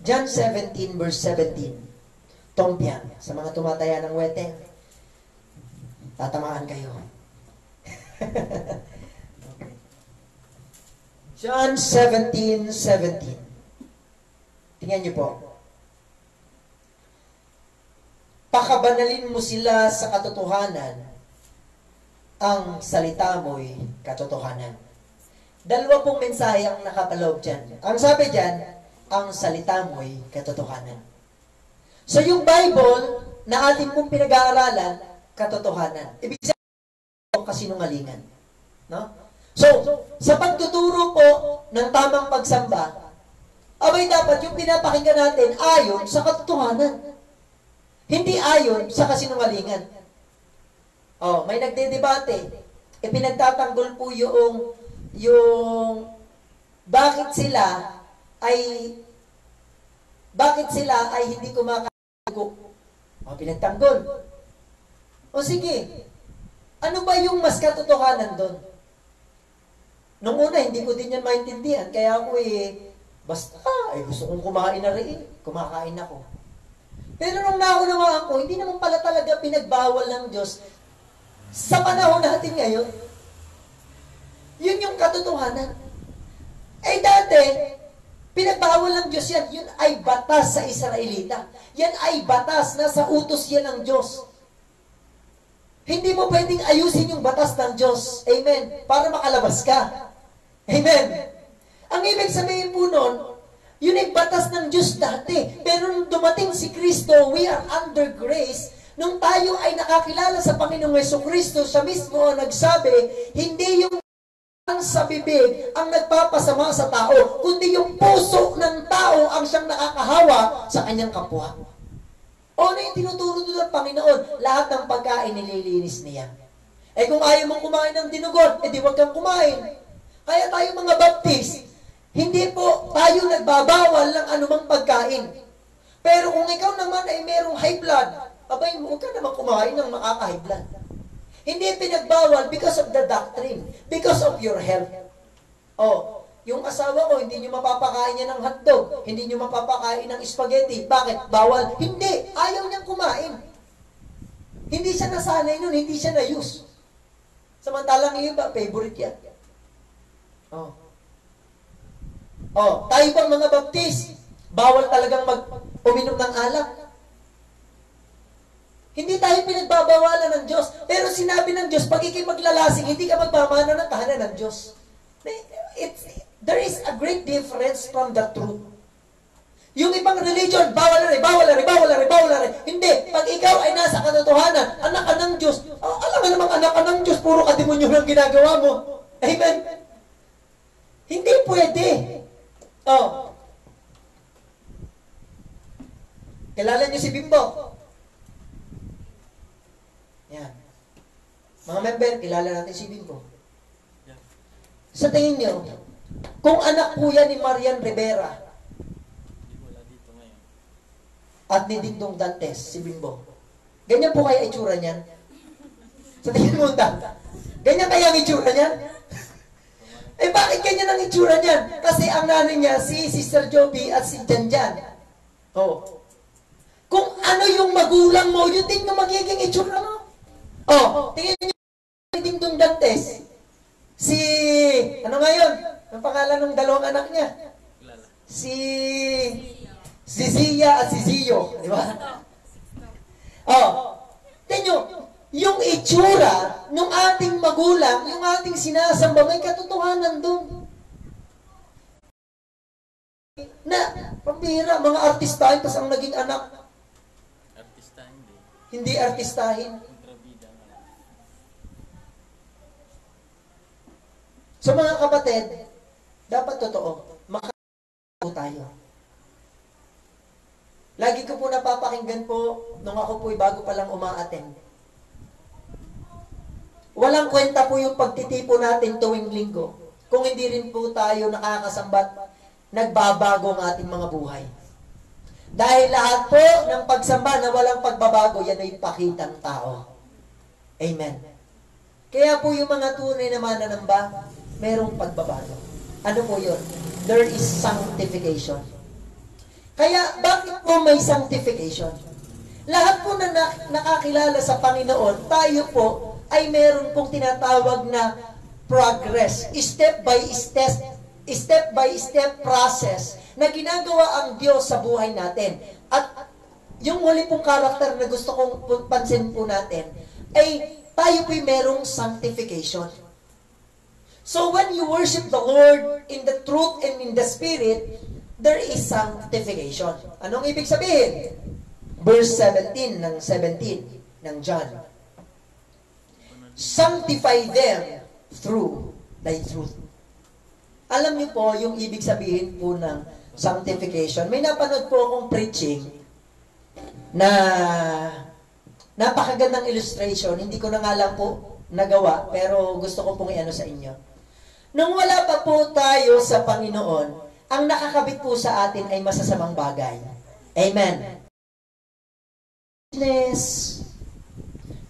John 17 verse 17. Tompian, sa mga tumataya ng weteng, tatamaan kayo. Okay. John 17:17. Tingnan niyo po. Pakabanalin mo sila sa katotohanan, ang salita mo'y katotohanan. Dalawa pong mensahe ang nakapaloob dyan. Ang sabi dyan, ang salita mo'y katotohanan. So yung Bible na ating pong pinag-aaralan, katotohanan. Ibig sabihin, kasinungalingan. No? So, sa pagtuturo po ng tamang pagsamba, abay dapat yung pinapakinggan natin ayon sa katotohanan. Hindi ayon sa kasinungalingan. Oh, may nagdedebate. Pinagtatanggol po yung bakit sila ay hindi kumakain. O, pinagtanggol. O sige, ano ba yung mas katotohanan doon? Nung una, hindi ko din yan maintindihan. Kaya ako basta, gusto kong kumain na rin. Kumakain ako. Pero nung naunawaan ko, hindi naman pala talaga pinagbawal ng Diyos sa panahon natin ngayon. Yun yung katotohanan. Dati, Pinagbawal ng Diyos yan. Yun ay batas sa Israelita. Yan ay batas. Nasa utos yan ng Diyos. Hindi mo pwedeng ayusin yung batas ng Diyos. Amen. Para makalabas ka. Amen. Ang ibig sabihin po nun, yun ay batas ng Diyos dati. Pero nung dumating si Kristo, we are under grace. Nung tayo ay nakakilala sa Panginoong Jesucristo, siya mismo ang nagsabi, hindi yung sa bibig ang nagpapasama sa tao, kundi yung puso ng tao ang siyang nakakahawa sa kanyang kapwa. O ano yung tinuturo doon ng Panginoon? Lahat ng pagkain nililinis niya. Eh kung ayaw mong kumain ng dinugon, di wag kang kumain. Kaya tayo mga Baptist, hindi po tayo nagbabawal ng anumang pagkain. Pero kung ikaw naman ay merong high blood, abay, huwag ka naman kumain ng makaka-high blood. Hindi pinagbawal because of the doctrine, because of your health. Oh, yung asawa ko, hindi nyo mapapakain niya ng hotdog, hindi nyo mapapakain ng spaghetti. Bakit? Bawal? Hindi. Ayaw niyang kumain. Hindi siya nasanay nun, hindi siya na-use. Samantalang yung iba, favorite yan. Oh. Oh, tayo bang mga Baptist, bawal talagang uminom ng alak? Hindi tayo pinagbabawalan ng Diyos. Pero sinabi ng Diyos, pag ikimaglalasing, hindi ka magpamana ng tahanan ng Diyos. There is a great difference from the truth. Yung ibang religion, bawal na rin, bawal na rin, bawal na rin, bawal na rin. Hindi, pag ikaw ay nasa katotohanan, anak ka ng Diyos, alam nga namang anak ka ng Diyos, puro kademonyo lang ginagawa mo. Amen? Hindi pwede. Oh. Kilala niyo si Bimbo? Yan. Mga member, kilala natin si Bimbo. Sa tingin niyo, kung anak po yan ni Marian Rivera at ni Dingdong Dantes, si Bimbo, ganyan po kaya itsura niyan? Sa tingin mo, ganyan kaya ang itsura niyan? Eh bakit ganyan ang itsura niyan? Kasi ang nanay niya, si Sister Joby at si Janjan. Oh. Kung ano yung magulang mo, yun din yung magiging itsura mo. Oh, tingin niyo si Dingdong Dantes. Si, ano ngayon? Ang pangalan ng dalawang anak niya? Si Zia at si Zio. Di ba? Oh, tingin niyo, yung itsura ng ating magulang, yung ating sinasamba, may katotohanan doon. Na, pambihira, mga artistahin, tas ang naging anak. Artistahin din. Hindi artistahin. Kontrabida nga. So mga kapatid, dapat totoo, makakatawa tayo. Lagi ko po napapakinggan po, nung ako po'y bago palang uma-attend. Walang kwenta po yung pagtitipo natin tuwing linggo. Kung hindi rin po tayo nakakasambat, nagbabago ang ating mga buhay. Dahil lahat po ng pagsamba na walang pagbabago, yan ay pakitang tao. Amen. Kaya po yung mga tunay na mananamba, merong pagbabago. Ano po yun? There is sanctification. Kaya bakit po may sanctification? Lahat po na nakakilala sa Panginoon, tayo po ay meron pong tinatawag na progress, step by step process na ginagawa ang Diyos sa buhay natin. At yung huli pong karakter na gusto kong pansin po natin ay tayo po'y merong sanctification. So when you worship the Lord in the truth and in the Spirit, there is sanctification. Anong ibig sabihin? Verse 17 ng John. Sanctify them through thy truth. Alam niyo po yung ibig sabihin po ng sanctification. May napanood po akong preaching na napakagandang illustration. Hindi ko na nga lang po nagawa, pero gusto ko pong i-ano sa inyo. Nung wala pa po tayo sa Panginoon, ang nakakabit po sa atin ay masasamang bagay. Amen.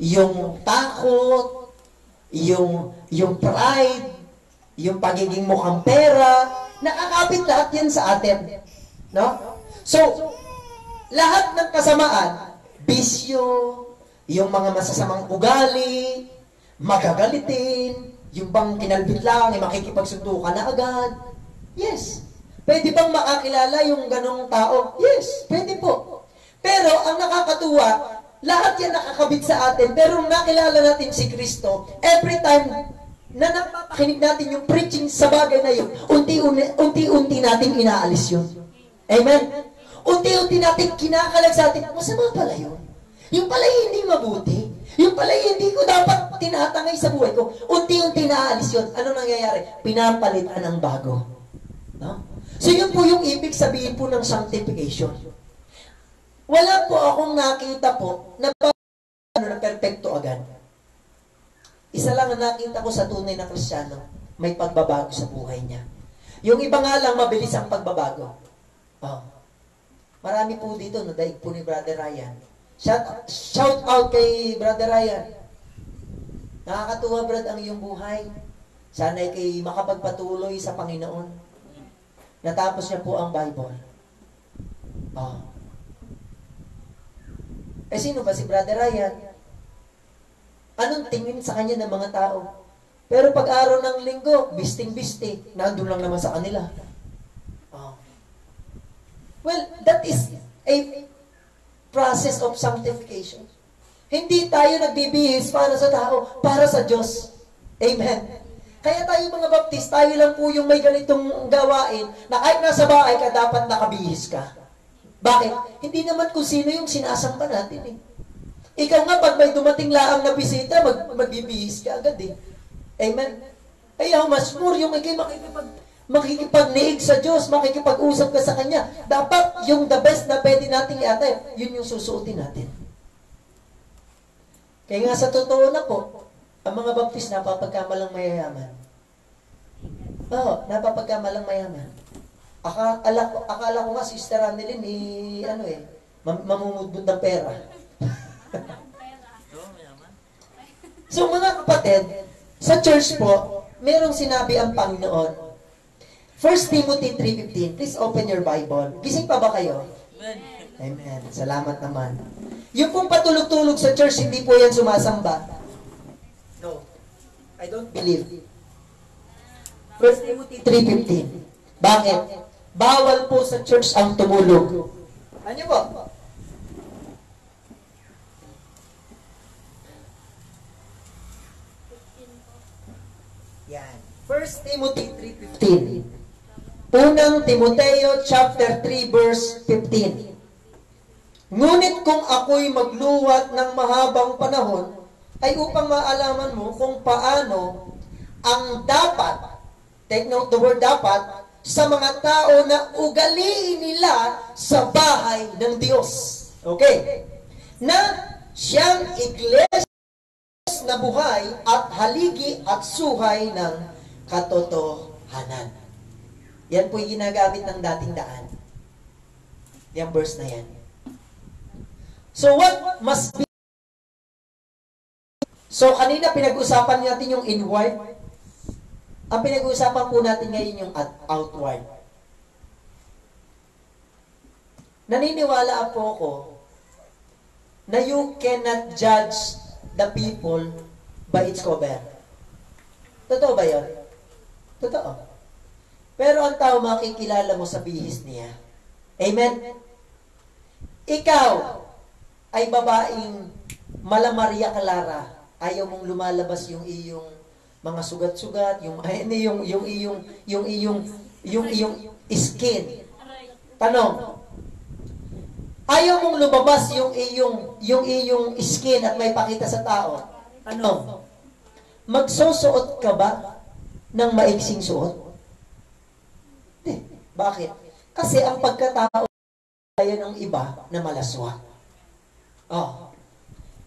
Yung takot, yung pride, yung pagiging mukhang pera, nakakapit lahat yan sa atin. No? So, lahat ng kasamaan, bisyo, yung mga masasamang ugali, magagalitin, yung bang kinalbit lang, ay makikipagsuntukan na agad. Yes. Pwede bang makakilala yung ganong tao? Yes, pwede po. Pero ang nakakatuwa, lahat yan nakakabit sa atin, pero nung nakilala natin si Kristo, every time na napapakinig natin yung preaching sa bagay na yun, unti-unti natin inaalis yun. Amen? Unti-unti natin kinakalag sa atin, masama pala yun. Yung pala hindi mabuti. Yung pala hindi ko dapat tinatangay sa buhay ko. Unti-unti naalis yun. Ano nangyayari? Pinapalitan ng bago. No? So yun po yung ibig sabihin po ng sanctification. Wala po akong nakita po na perfecto agad. Isa lang ang nakita ko sa tunay na Kristiyano, may pagbabago sa buhay niya. Yung iba nga lang, mabilis ang pagbabago. Oh. Marami po dito, nadaig po ni Brother Ryan. Shout out kay Brother Ryan. Nakakatuwa, Brad, ang iyong buhay. Sana'y kay makapagpatuloy sa Panginoon. Natapos niya po ang Bible. Oh. Eh, sino ba si Brother Ryan? Anong tingin sa kanya ng mga tao? Pero pag araw ng linggo, bisting-bisting, nandun lang naman sa kanila. Oh. Well, that is a process of sanctification. Hindi tayo nagbibihis para sa tao, para sa Diyos. Amen. Kaya tayo mga Baptist, tayo lang po yung may ganitong gawain na kahit nasa bahay ka, dapat nakabihis ka. Bakit? Hindi naman kung sino yung sinasamba natin eh. Ikaw nga, pag may dumating laang na bisita, magbibihis ka agad eh. Amen? Ay, how much more yung makikipagniig sa Diyos, makikipag-usap ka sa Kanya. Dapat yung the best na pwede nating i-atay, yun yung susuotin natin. Kaya nga sa totoo na po, ang mga Baptist napapagkamalang mayayaman. Oo, napapagkamalang mayaman. Akala ko nga, Sister Annelyn, mamumudbud ng pera. So mga kapatid, sa church po, merong sinabi ang Panginoon. 1 Timothy 3:15. Please open your Bible. Gising pa ba kayo? Amen. Salamat naman. Yung pong patulog-tulog sa church, hindi po yan sumasamba. No. I don't believe. 1 Timothy 3:15. Bakit? Bawal po sa church ang tumulog. Ano po? Yan. 1 Timothy 3:15. Unang Timoteo chapter 3 verse 15. Ngunit kung ako'y magluwat ng mahabang panahon, ay upang maalaman mo kung paano ang dapat, take note the word dapat, sa mga tao na ugaliin nila sa bahay ng Diyos. Okay? Na siyang iglesia na buhay at haligi at suhay ng katotohanan. Yan po yung ginagamit ng dating daan. Yung verse na yan. So what must be? So kanina pinag-usapan natin yung inward. Ang pinag-uusapan po natin ngayon yung outward. Naniniwala po ako na you cannot judge the people by its cover. Totoo ba yun? Totoo. Pero ang tao makikilala mo sa bihis niya. Amen? Ikaw ay babaeng mala Maria Clara. Ayaw mong lumalabas yung iyong mga sugat-sugat, yung iyong skin. Tanong, ayaw mong lumabas yung iyong skin at may pakita sa tao. Tanong, magsusuot ka ba ng maiksing suot? Hindi. Bakit? Kasi ang pagkatao ay ng iba na malaswa. Oh.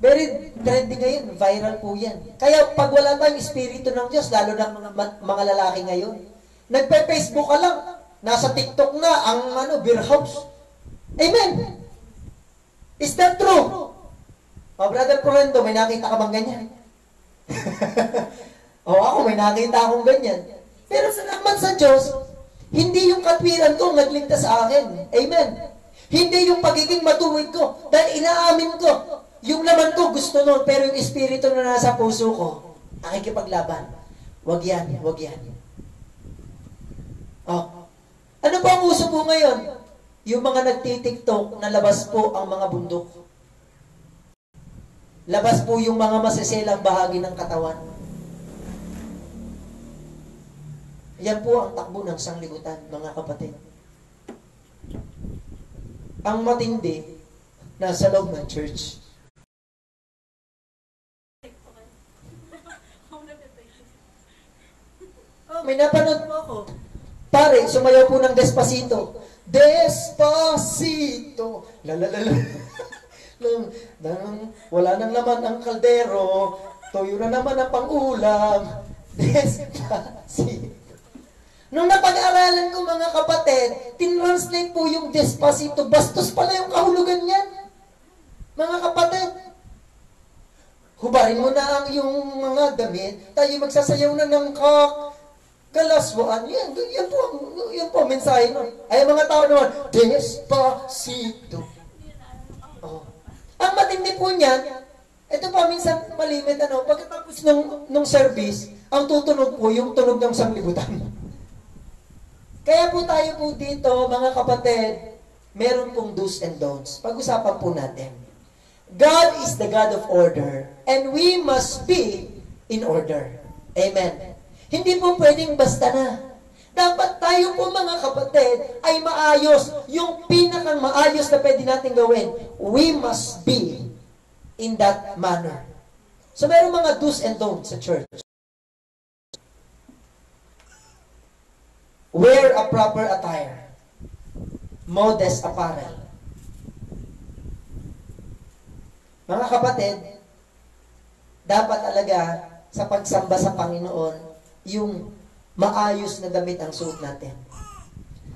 Very trending ngayon, viral po yan. Kaya pag wala tayong espiritu ng Diyos, lalo na mga lalaki ngayon, nagpe-Facebook ka lang, nasa TikTok na ang beer house. Amen! Is that true? Oh, Brother Correndo, may nakita ka bang ganyan? Ako, may nakita akong ganyan. Pero salamat sa Diyos, hindi yung katwiran ko nagligtas sa akin. Amen! Hindi yung pagiging matuwid ko, dahil inaamin ko, yung laman ko gusto nun, pero yung espiritu na nasa puso ko, nakikipaglaban. Wag yan, wag yan. Oh. Ano pa ang uso po ngayon? Yung mga nagtitiktok na labas po ang mga bundok. Labas po yung mga masiselang bahagi ng katawan. Yan po ang takbo ng sanglibutan, mga kapatid. Ang matindi, nasa loob ng church. Oh, may napanood mo ako. Pare, sumayaw po ng Despacito. Despacito. Lalalala. Wala nang laman ang kaldero. Toyo na naman ang pangulam. Despacito. Nung napag-aralan ko mga kapatid, tinranslate po yung Despacito. Bastos pala yung kahulugan niyan. Mga kapatid. Hubarin mo na ang yung mga damit. Tayo magsasayaw na ng kalaswaan. Yan po ang mensahe nun. Ay, mga tao naman, Despacito. Oh. Ang matindi po niyan, ito pa minsan malimit, pagkatapos nung service, ang tutunog po yung tunog ng sanglibutan. Kaya po tayo po dito, mga kapatid, meron pong do's and don'ts. Pag-usapan po natin. God is the God of order, and we must be in order. Amen. Hindi po pwedeng basta na. Dapat tayo po mga kapatid ay maayos. Yung pinakang maayos na pwede natin gawin, we must be in that manner. So meron mga do's and don'ts sa church. Wear a proper attire. Modest apparel. Mga kapatid, dapat talaga sa pagsamba sa Panginoon, yung maayos na damit ang suot natin.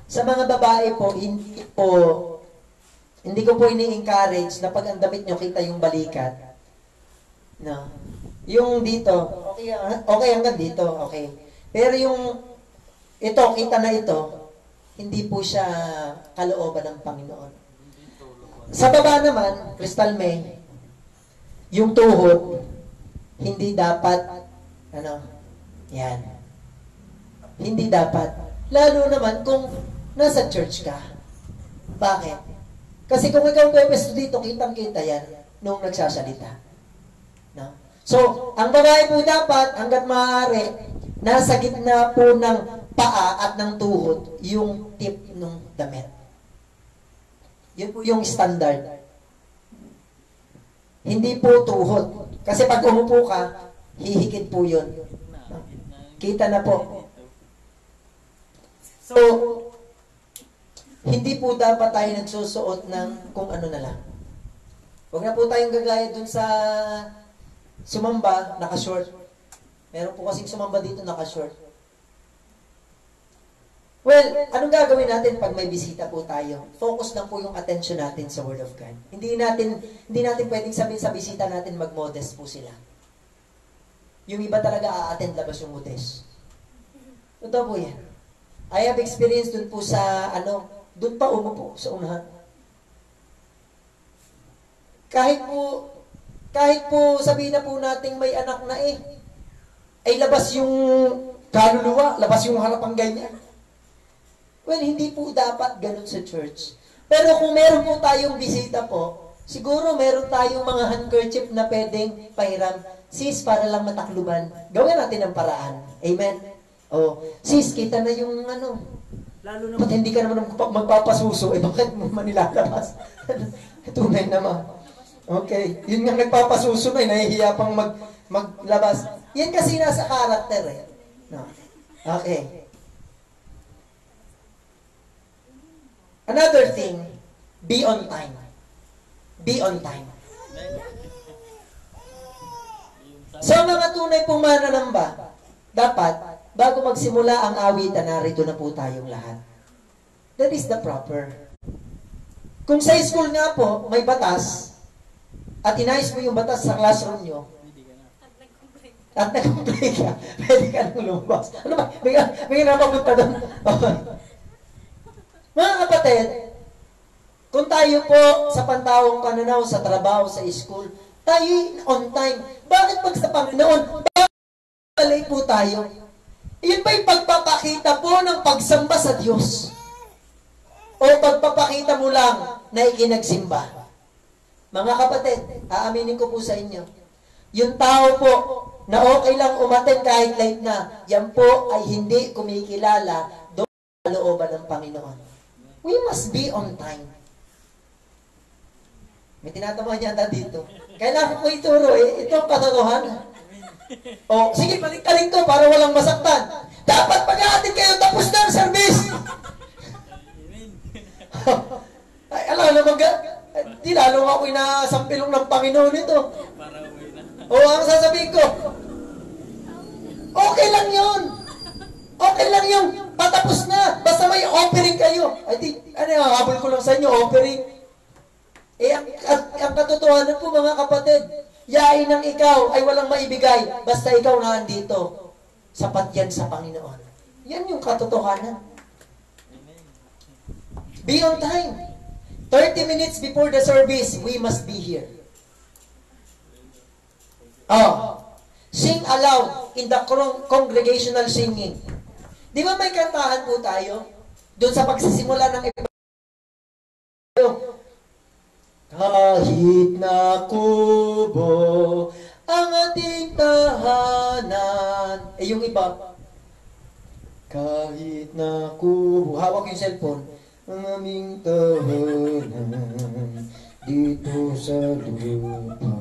Sa mga babae po, hindi ko po ini-encourage na pag ang damit nyo kita yung balikat. No. Yung dito, okay hanggang dito, okay. Pero yung ito, kita na ito, hindi po siya kalooban ng Panginoon. Sa baba naman, Crystal May, yung tuhod, hindi dapat, yan. Hindi dapat. Lalo naman kung nasa church ka. Bakit? Kasi kung ikaw pwesto dito, kitang-kita yan nung nagsasalita. No? So, ang babae po dapat, hanggat maaari, nasa gitna po ng paa at ng tuhod, yung tip ng damit. Yun po yung standard. Hindi po tuhod. Kasi pag umupo ka, hihikit po yun. Kita na po. So, hindi po dapat tayo nagsusuot ng kung ano na lang. Huwag na po tayong gagaya dun sa sumamba, naka-short. Meron po kasing sumamba dito, naka-short. Well, anong gagawin natin pag may bisita po tayo? Focus lang po yung attention natin sa Word of God. Hindi natin pwedeng sabihin sa bisita natin mag-modest po sila. Yung iba talaga a-attend labas yung modest. Totoo po yan. I have experience dun po sa, dun pa umupo sa unahan. Kahit po sabihin na po natin may anak na ay labas yung kaluluwa, labas yung harapang ganyan. Well, hindi po dapat ganun sa church. Pero kung meron po tayong bisita po, siguro meron tayong mga handkerchief na pwedeng pahiram. Sis, para lang matakluban. Gawin natin ang paraan. Amen? Oh, sis, kita na yung lalo na ba't hindi ka naman magpapasuso, bakit mo man nilalabas? Tunay naman. Okay, yun nga nagpapasuso na, nahihiya pang maglabas. Yan kasi nasa karakter No. Okay. Another thing, be on time. Be on time. Sa mga tunay pong mananamba, dapat, bago magsimula ang awitan, narito na po tayong lahat. That is the proper. Kung sa school nga po, may batas, at inayos mo yung batas sa classroom nyo, at nag-complain ka, pwede ka nang lumabas. Ano ba? May napapunta doon. Mga kapatid, kung tayo po sa pantawang pananaw, sa trabaho, sa school, tayo on time. Bakit pag sa Panginoon, bakit po tayo? Yun ba yung pagpapakita po ng pagsamba sa Diyos? o pagpapakita mo lang na ikinagsimba? Mga kapatid, aaminin ko po sa inyo, yung tao po na okay lang umaten kahit late na, yan po ay hindi kumikilala doon sa looban ng Panginoon. We must be on time. May tinatamaan yata dito. Kailangan ko ituro ito ang katotohanan. O, sige, paligtalin ko para walang masaktan. Dapat pag-aatin kayo, tapos na ang service. Ay, alam naman, di lalo ako inasampilong ng Panginoon ito. Para uwi na. O, ang sasabihin ko, okay lang yun. Okay lang yung patapos na. Basta may offering kayo. Ay, di, habol ko lang sa inyo, offering. Ang katotohanan po mga kapatid, yain ng ikaw ay walang maibigay, basta ikaw na andito. Sapat yan sa Panginoon. Yan yung katotohanan. Be on time. 30 minutes before the service, we must be here. Sing aloud in the congregational singing. Di ba may kantahan po tayo? Doon sa pagsisimula ng kahit na kubo ang ating tahanan. Yung iba, kahit na kubo, hawak yung cellphone, ang aming tahanan dito sa lupa.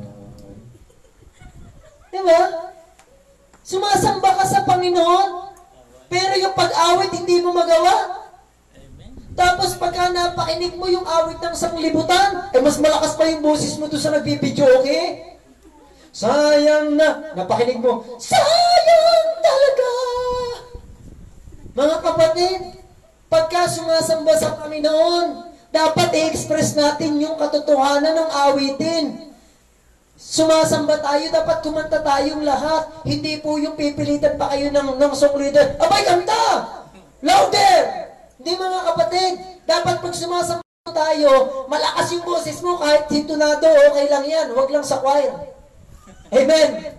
Diba? Sumasamba ka sa Panginoon, pero yung pag-awit hindi mo magawa. Tapos pagka napakinig mo yung awit ng sanglibutan, mas malakas pa yung boses mo doon sa nagbibidyo, okay? Sayang na, napakinig mo, sayang talaga! Mga kapatid, pagka sumasamba sa Panginoon, dapat i-express natin yung katotohanan ng awitin. Sumasamba tayo, dapat kumanta tayong lahat. Hindi po yung pipilitan pa kayo ng song leader. Abay, kanta! Louder! Hindi mga kapatid, dapat pag sumasamba tayo, malakas yung boses mo kahit sintonado, okay lang yan. Huwag lang sa choir. Amen?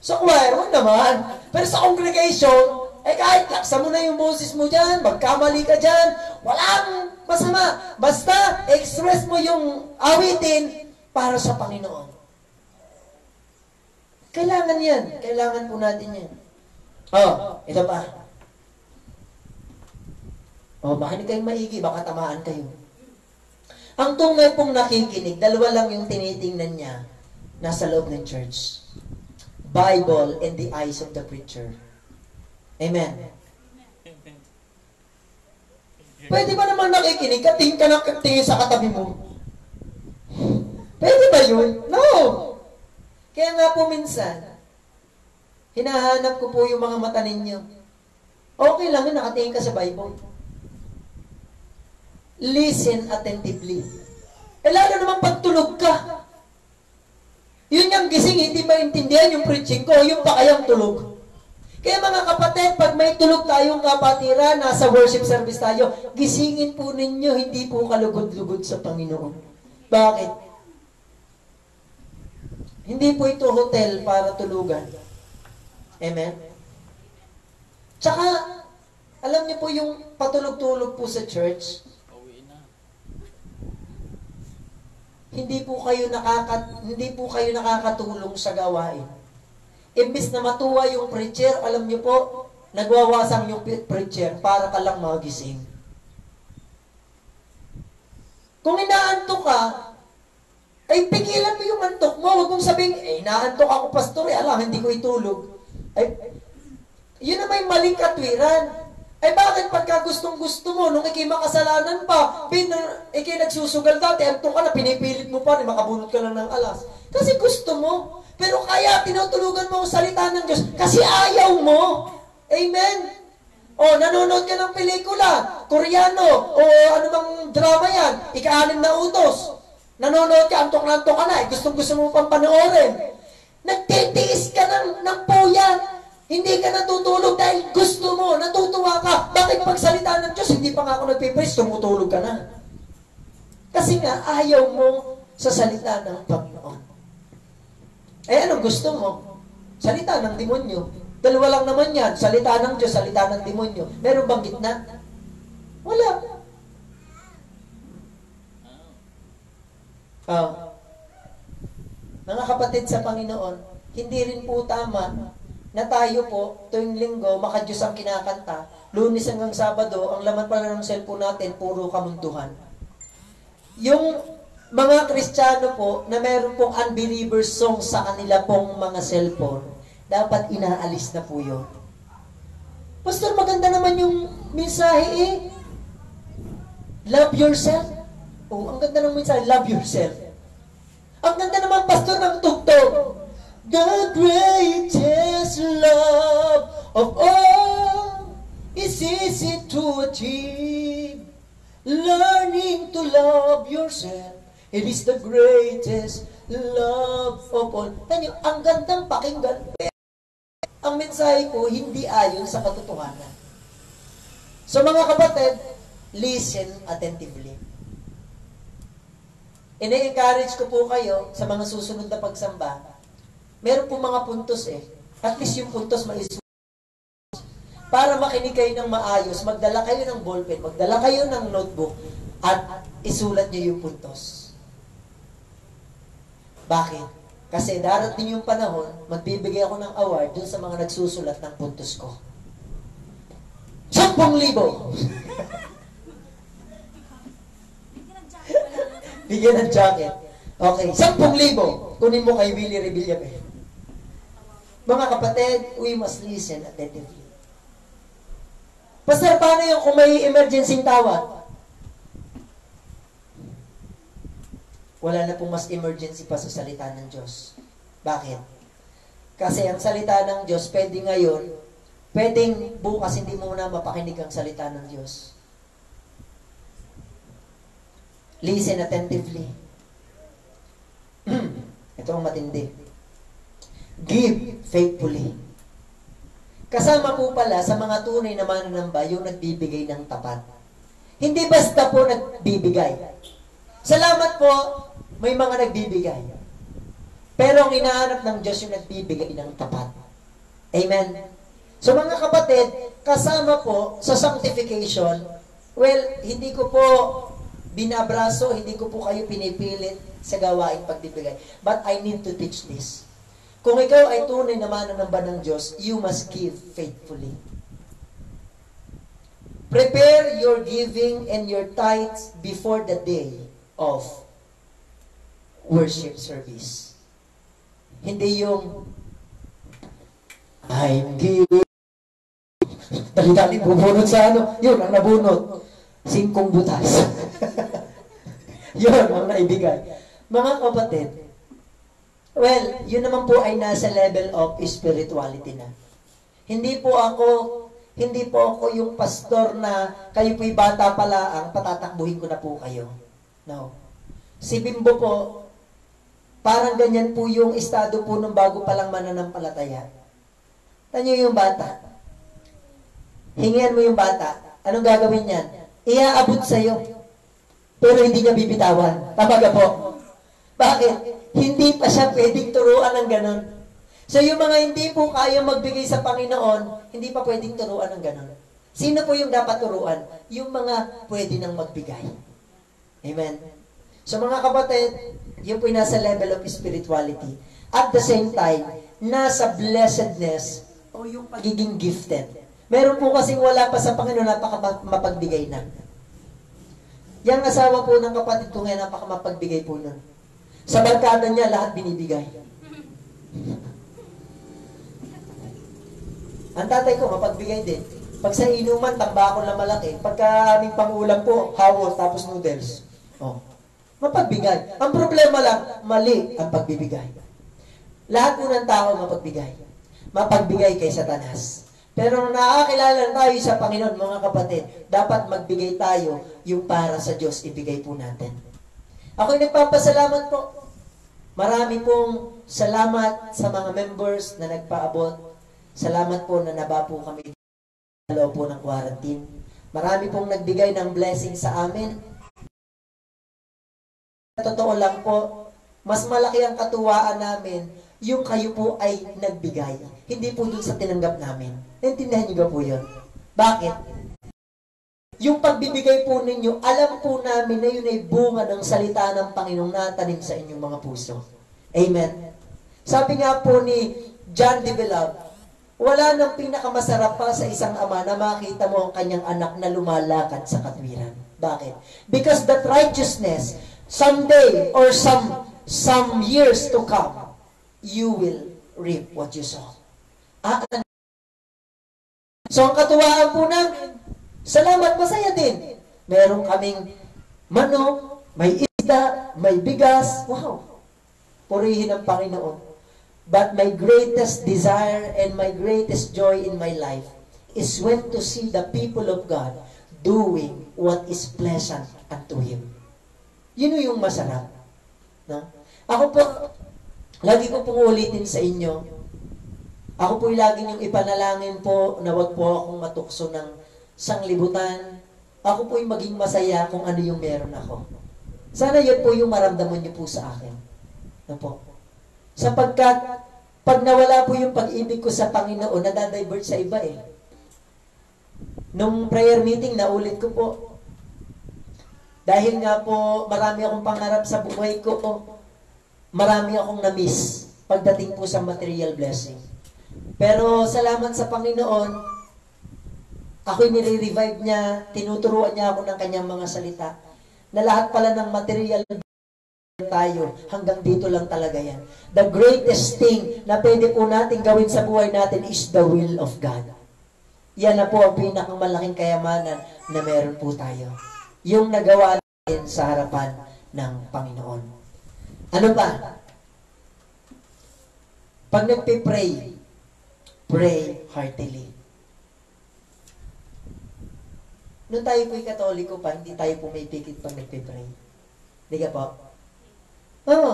Sa choir, huwag naman. Pero sa congregation, kahit laksa mo na yung boses mo dyan, magkamali ka dyan, walang masama. Basta, express mo yung awitin para sa Panginoon. Kailangan yan. Kailangan po natin yan. Ito pa. Makinig kayong maigi, baka tamaan kayo. Ang tunay pong nakikinig, dalawa lang yung tinitingnan niya nasa loob ng church. Bible and the eyes of the preacher. Amen. Pwede ba naman nakikinig? Katingin ka ng tingin sa katabi mo. Pwede ba yun? No! Kaya nga po minsan, hinahanap ko po yung mga mata ninyo. Okay lang yun, nakatingin ka sa Bible. Listen attentively. Lalo naman pagtulog ka. Yun yung gising, hindi maintindihan yung preaching ko, yung pa kayang tulog. Kaya mga kapatid, pag may tulog tayong kapatiran, nasa worship service tayo, gisingin po ninyo, hindi po kalugod-lugod sa Panginoon. Bakit? Hindi po ito hotel para tulugan. Amen? Tsaka, alam niyo po yung patulog-tulog po sa church, hindi po kayo nakakatulong sa gawain. Imbis na matuwa yung preacher, alam niyo po, nagwawasang yung preacher para ka lang magising. Kung inaantok ka, ay pigilan mo yung antok mo. Huwag mong sabihin, inaantok ako pastor, hindi ko itulog. Yun na may maling katwiran. Bakit pagka gustong-gusto mo, nung ikimakasalanan pa, nagsusugal dati, antok ka na, pinipilit mo pa, makabunot ka lang ng alas. Kasi gusto mo. Pero kaya tinutulugan mo ang salita ng Diyos kasi ayaw mo. Amen? Nanonood ka ng pelikula, Koreano, o ano bang drama yan, ika-6 na utos. Nanonood ka, antok ka na, gustong-gusto mo pang panoorin. Nagtitiis ka ng puyan. Hindi ka natutulog dahil gusto mo, natutuwa ka. Bakit pagsalita ng Diyos, hindi pa nga ako nagpipraise, tumutulog ka na. Kasi nga, ayaw mo sa salita ng Panginoon. Anong gusto mo? Salita ng demonyo. Dalawa lang naman yan, salita ng Diyos, salita ng demonyo. Meron bang gitna? Wala. Ah, mga kapatid sa Panginoon, hindi rin po tama na tayo po tuwing linggo, makadiyos ang kinakanta, Lunes hanggang Sabado, ang laman pala ng cellphone natin, puro kamunduhan. Yung mga Kristiyano po na meron pong unbeliever song sa kanila pong mga cellphone, dapat inaalis na po yun. Pastor, maganda naman yung mensahe eh. Love yourself. Oh, ang ganda ng mensahe, love yourself. Ang ganda naman, Pastor, ng tugtog. The greatest love of all is easy to achieve. Learning to love yourself, it is the greatest love of all. Tanyo, ang gandang pakinggan. Ang mensahe ko, hindi ayon sa katotohanan. So mga kapatid, listen attentively. Ine-encourage ko po kayo sa mga susunod na pagsamba. Meron po mga puntos eh. At least yung puntos maisusunod. Para makinig kayo ng maayos, magdala kayo ng ballpen, magdala kayo ng notebook, at isulat niyo yung puntos. Bakit? Kasi darating yung panahon, magbibigay ako ng award dun sa mga nagsusulat ng puntos ko. 10,000! Bigyan ng jacket. Okay, 10,000. Kunin mo kay Willie Revillabe. Mga kapatid, we must listen attentively. Pastor, paano yung kung may emergency tawag? Wala na pong mas emergency pa sa salita ng Diyos. Bakit? Kasi ang salita ng Diyos, pwedeng bukas hindi mo na mapakinig ang salita ng Diyos. Listen attentively. Ito ang matindi. Give faithfully. Kasama po pala sa mga tunay na mananamba yung nagbibigay ng tapat. Hindi basta po nagbibigay. Salamat po, may mga nagbibigay. Pero ang hinahanap ng Diyos yung nagbibigay ng tapat. Amen? So mga kapatid, kasama po sa sanctification, well, hindi ko po binabraso, hindi ko po kayo pinipilit sa gawaing pagbibigay. But I need to teach this. Kung ikaw ay tunay na mananamba ng Diyos, you must give faithfully. Prepare your giving and your tithes before the day of worship service. Hindi yung I'm giving. Dali-dali bubunot sa ano. Yun, ang nabunot. 5 butas. Yun, ang naibigay. Mga kapatid, well, yun naman po ay nasa level of spirituality na. Hindi po ako yung pastor na kayo po'y bata pala ang patatakbuhin ko na po kayo. No. Si Bimbo po, parang ganyan po yung estado po nung bago palang mananampalataya. Tanyo yung bata. Hingian mo yung bata. Anong gagawin niyan? Iaabot sa'yo. Pero hindi niya bibitawan. Tama ka po? Bakit? Hindi pa siya pwedeng turuan ng ganon. So yung mga hindi po kaya magbigay sa Panginoon, hindi pa pwedeng turuan ng ganon. Sino po yung dapat turuan? Yung mga pwede nang magbigay. Amen? So mga kapatid, yun po yung nasa level of spirituality. At the same time, nasa blessedness o yung pagiging gifted. Meron po kasing wala pa sa Panginoon, napaka-mapagbigay na. Yang asawa po ng kapatid ko ngayon, napaka-mapagbigay po nun. Sa barkada niya, lahat binibigay. Ang tatay ko, mapagbigay din. Pag sa inuman, tambakol na malaki. Pagka aming pangulam po, hawos, tapos noodles. Oh. Mapagbigay. Ang problema lang, mali ang pagbibigay. Lahat po ng tao mapagbigay. Mapagbigay kay Satanas. Pero nung nakakilala tayo sa Panginoon, mga kapatid, dapat magbigay tayo yung para sa Diyos, ibigay po natin. Ako'y nagpapasalamat po. Marami pong salamat sa mga members na nagpaabot. Salamat po na naba po kami sa loob po ng quarantine. Marami pong nagbigay ng blessing sa amin. Totoo lang po, mas malaki ang katuwaan namin yung kayo po ay nagbigay. Hindi po dun sa tinanggap namin. Naintindihan niyo ba po yun? Bakit? yung pagbibigay po ninyo, alam po namin na yun ay bunga ng salita ng Panginoong natanim sa inyong mga puso. Amen. Sabi nga po ni John D. Beloved, wala nang pinakamasarap pa sa isang ama na makita mo ang kanyang anak na lumalakad sa katwiran. Bakit? Because that righteousness, someday or some years to come, you will reap what you sow. So ang katuwaan po namin, salamat, masaya din. Meron kaming manok, may isda, may bigas. Wow! Purihin ang Panginoon. But my greatest desire and my greatest joy in my life is when to see the people of God doing what is pleasant unto Him. Yun yung masarap. No? Ako po, lagi ko pong ulitin sa inyo, ako po laging yung ipanalangin po na wag po akong matukso ng sanglibutan. Ako po yung maging masaya kung ano yung meron ako. Sana yun po yung maramdaman niyo po sa akin. Ano po? Sapagkat, pag nawala po yung pag-ibig ko sa Panginoon, nadadivert sa iba eh. Nung prayer meeting, naulit ko po. Dahil nga po, marami akong pangarap sa buhay ko. Marami akong na-miss pagdating po sa material blessing. Pero salamat sa Panginoon, ako'y nire-revive niya, tinuturuan niya ako ng kanyang mga salita, na lahat pala ng material tayo, hanggang dito lang talaga yan. The greatest thing na pwede po natin gawin sa buhay natin is the will of God. Yan na po ang pinakamalaking kayamanan na meron po tayo. Yung nagawa natin sa harapan ng Panginoon. Ano pa? Pag nagpe-pray, pray heartily. Noon tayo po'y Katoliko pa, hindi tayo pumipikit pag nagpe-pray. Hindi ka po? Oo.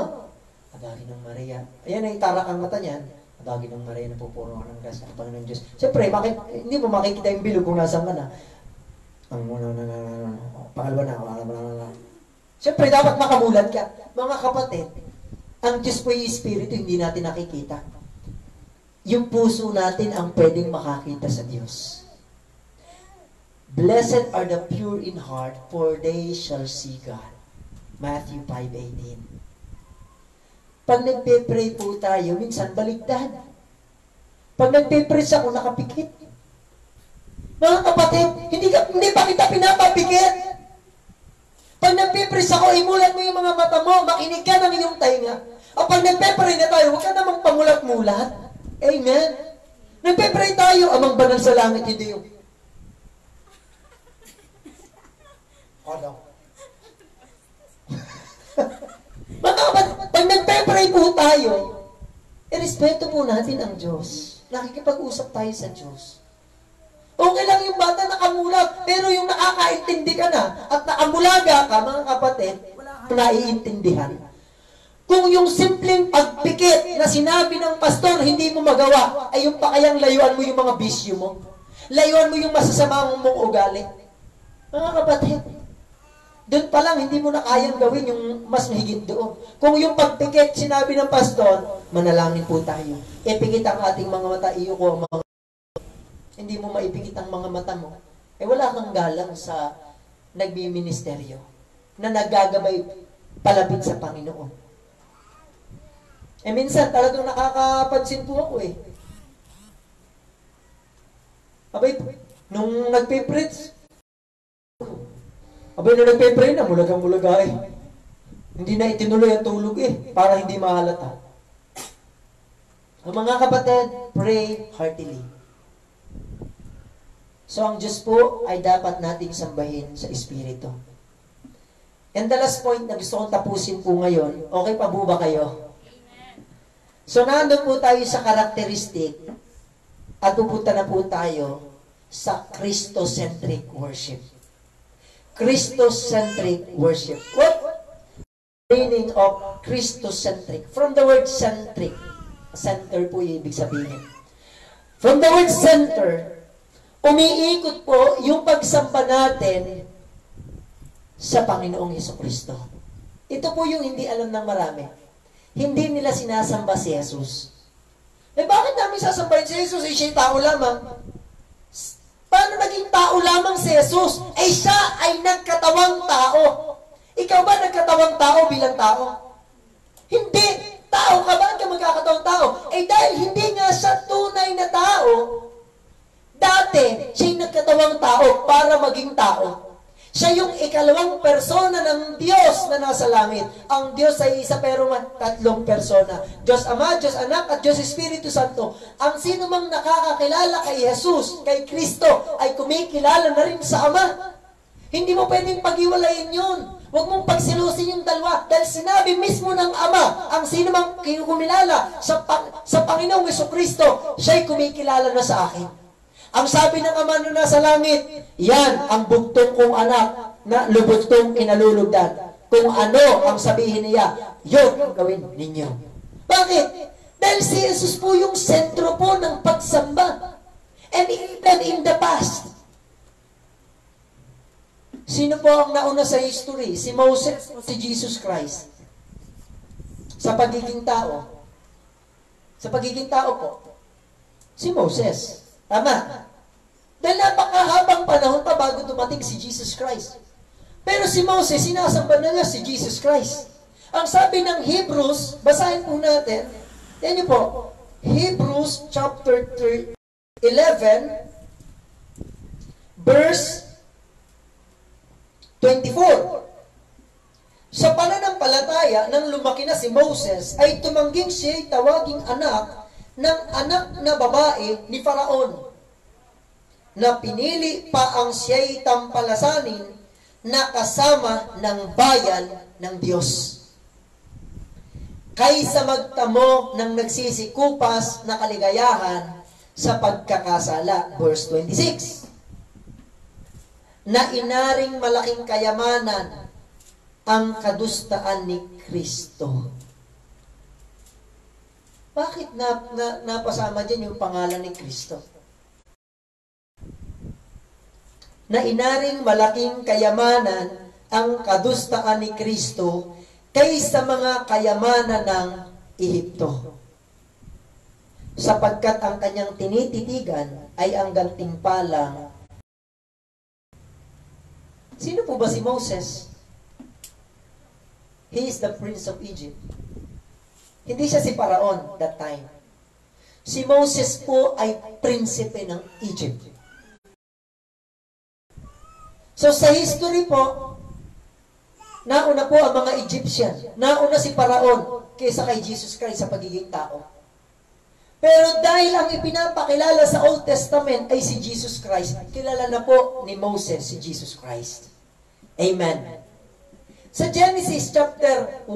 Adagi ng Maria. Ayan ay tarak ang mata niyan. Adagi ng Maria, napupuro ka ng gas ng Panginoon Diyos. Siyempre, hindi mo makikita yung bilog kung nasan ka na. Pangalawa na. Siyempre, dapat makamulat ka. Mga kapatid, ang Diyos po yung Espiritu, hindi natin nakikita. Yung puso natin ang pwedeng makakita sa Diyos. Blessed are the pure in heart, for they shall see God. Matthew 5:18. Pag nagpe-pray po tayo, minsan baligtad. Pag nagpe-pray ako, nakapikit. Mga kapatid, hindi pa kita pinapapikit. Pag nagpe-pray ako, imulat mo yung mga mata mo, makinig ka ng iyong tainga. O pag nagpe-pray na tayo, huwag ka namang pamulat-mulat. Amen? Nagpe-pray tayo, amang banal sa langit, hindi yung ano? Mga kapatid, pag nagpe-pray po tayo, irespeto po natin ang Diyos. Nakikipag-usap tayo sa Diyos. Okay lang yung bata nakamulat, pero yung nakakaintindi ka na at nakamulaga ka, mga kapatid, wala kang naiintindihan. Kung yung simpleng pagpikit na sinabi ng pastor, hindi mo magawa, ay yung pakayang layuan mo yung mga bisyo mo. Layuan mo yung masasamang mong ugali. Mga kapatid, doon pa lang, hindi mo na kayang gawin yung mas mahigit doon. Kung yung pagpikit, sinabi ng pastor, manalangin po tayo. Ipikit ang ating mga mata, iyo ko ang mga hindi mo maipikit ang mga mata mo. Eh wala kang galang sa nagbiministeryo na naggagabay palapit sa Panginoon. Eh minsan, talagang nakakapansin po ako eh. Abay, nung nagpipreach, abay, nung nagpe-pray na, mulagang-mulaga eh. Hindi na itinuloy ang tulog eh, para hindi mahalata. Ang mga kapatid, pray heartily. So, ang Diyos po ay dapat nating sambahin sa Espiritu. And the last point na gusto kong tapusin po ngayon, okay pa po ba kayo? So, nandun po tayo sa karakteristik at pupunta na po tayo sa Christocentric worship. Christocentric worship. What meaning of Christocentric? From the word centric. Center po yung ibig sabihin. From the word center, umiikot po yung pagsamba natin sa Panginoong Hesukristo. Ito po yung hindi alam ng marami. Hindi nila sinasamba si Jesus. Eh bakit namin sasambahin si Jesus? Eh siya'y tao lamang. Paano naging tao lamang si Jesus? Eh siya ay nagkatawang tao. Ikaw ba nagkatawang tao bilang tao? Hindi. Tao ka ba? Ka magkakatawang tao? Eh dahil hindi nga siya tunay na tao, dati siya'y nagkatawang tao para maging tao. Siya yung ikalawang persona ng Diyos na nasa langit. Ang Diyos ay isa pero tatlong persona. Diyos Ama, Diyos Anak, at Diyos Espiritu Santo. Ang sino mang nakakakilala kay Jesus, kay Kristo, ay kumikilala na rin sa Ama. Hindi mo pwedeng pag-iwalayin yun. Huwag mong pagsilusin yung dalawa. Dahil sinabi mismo ng Ama, ang sino mang kumilala sa Panginoong Jesucristo, siya'y kumikilala na sa akin. Ang sabi ng Ama na nasa langit, yan ang bugtong kong anak na lubos kong inalulugdan. Kung ano ang sabihin niya, yun ang gawin ninyo. Bakit? Dahil si Jesus po yung sentro po ng pagsamba. And even in the past, sino po ang nauna sa history? Si Moses o si Jesus Christ? Sa pagiging tao. Sa pagiging tao po, si Moses. Tama. Dahil napakahabang panahon pa bago dumating si Jesus Christ. Pero si Moses, sinasamba na niya si Jesus Christ. Ang sabi ng Hebrews, basahin po natin, yan niyo po, Hebrews chapter 11, verse 24. Sa pananampalataya, nang lumaki na si Moses, ay tumangging siya'y tawaging anak ng anak na babae ni Faraon, na pinili pa ang siya'y tampalasanin na kasama ng bayan ng Diyos, kaysa magtamo ng nagsisikupas na kaligayahan sa pagkakasala. Verse 26. Na inaring malaking kayamanan ang kadustaan ni Kristo. Bakit napasama dyan yung pangalan ni Kristo? Na inaring malaking kayamanan ang kadustaan ni Kristo kaysa mga kayamanan ng Ehipto. Sapagkat ang kanyang tinititigan ay ang gantimpalang. Sino po ba si Moses? He is the prince of Egypt. Hindi siya si Paraon that time. Si Moses po ay prinsipe ng Egypt. So sa history po, nauna po ang mga Egyptian. Nauna si Paraon kaysa kay Jesus Christ sa pagiging tao. Pero dahil ang ipinapakilala sa Old Testament ay si Jesus Christ, kilala na po ni Moses si Jesus Christ. Amen. Sa Genesis chapter 1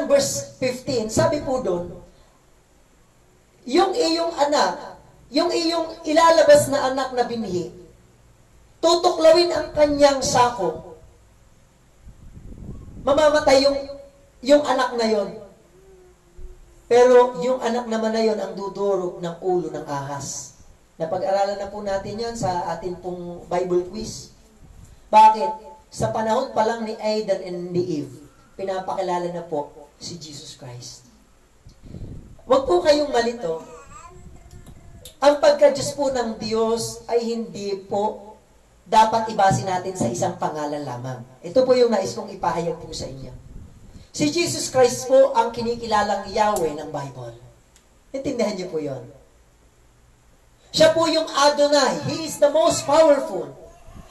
verse 15, sabi po doon, yung iyong anak, yung iyong ilalabas na anak na binhi, tutuklawin ang kanyang sako. Mamamatay yung anak na yon. Pero yung anak naman na yon ang dudurog ng ulo ng ahas. Napag-aralan na po natin yan sa atin pong Bible quiz. Bakit? Sa panahon pa lang ni Adam and ni Eve, pinapakilala na po si Jesus Christ. Huwag po kayong malito. Ang pagka-Diyos po ng Diyos ay hindi po dapat ibase natin sa isang pangalan lamang. Ito po yung nais kong ipahayag po sa inyo. Si Jesus Christ po ang kinikilalang Yahweh ng Bible. Intindihan niyo po yon. Siya po yung Adonai. He is the most powerful.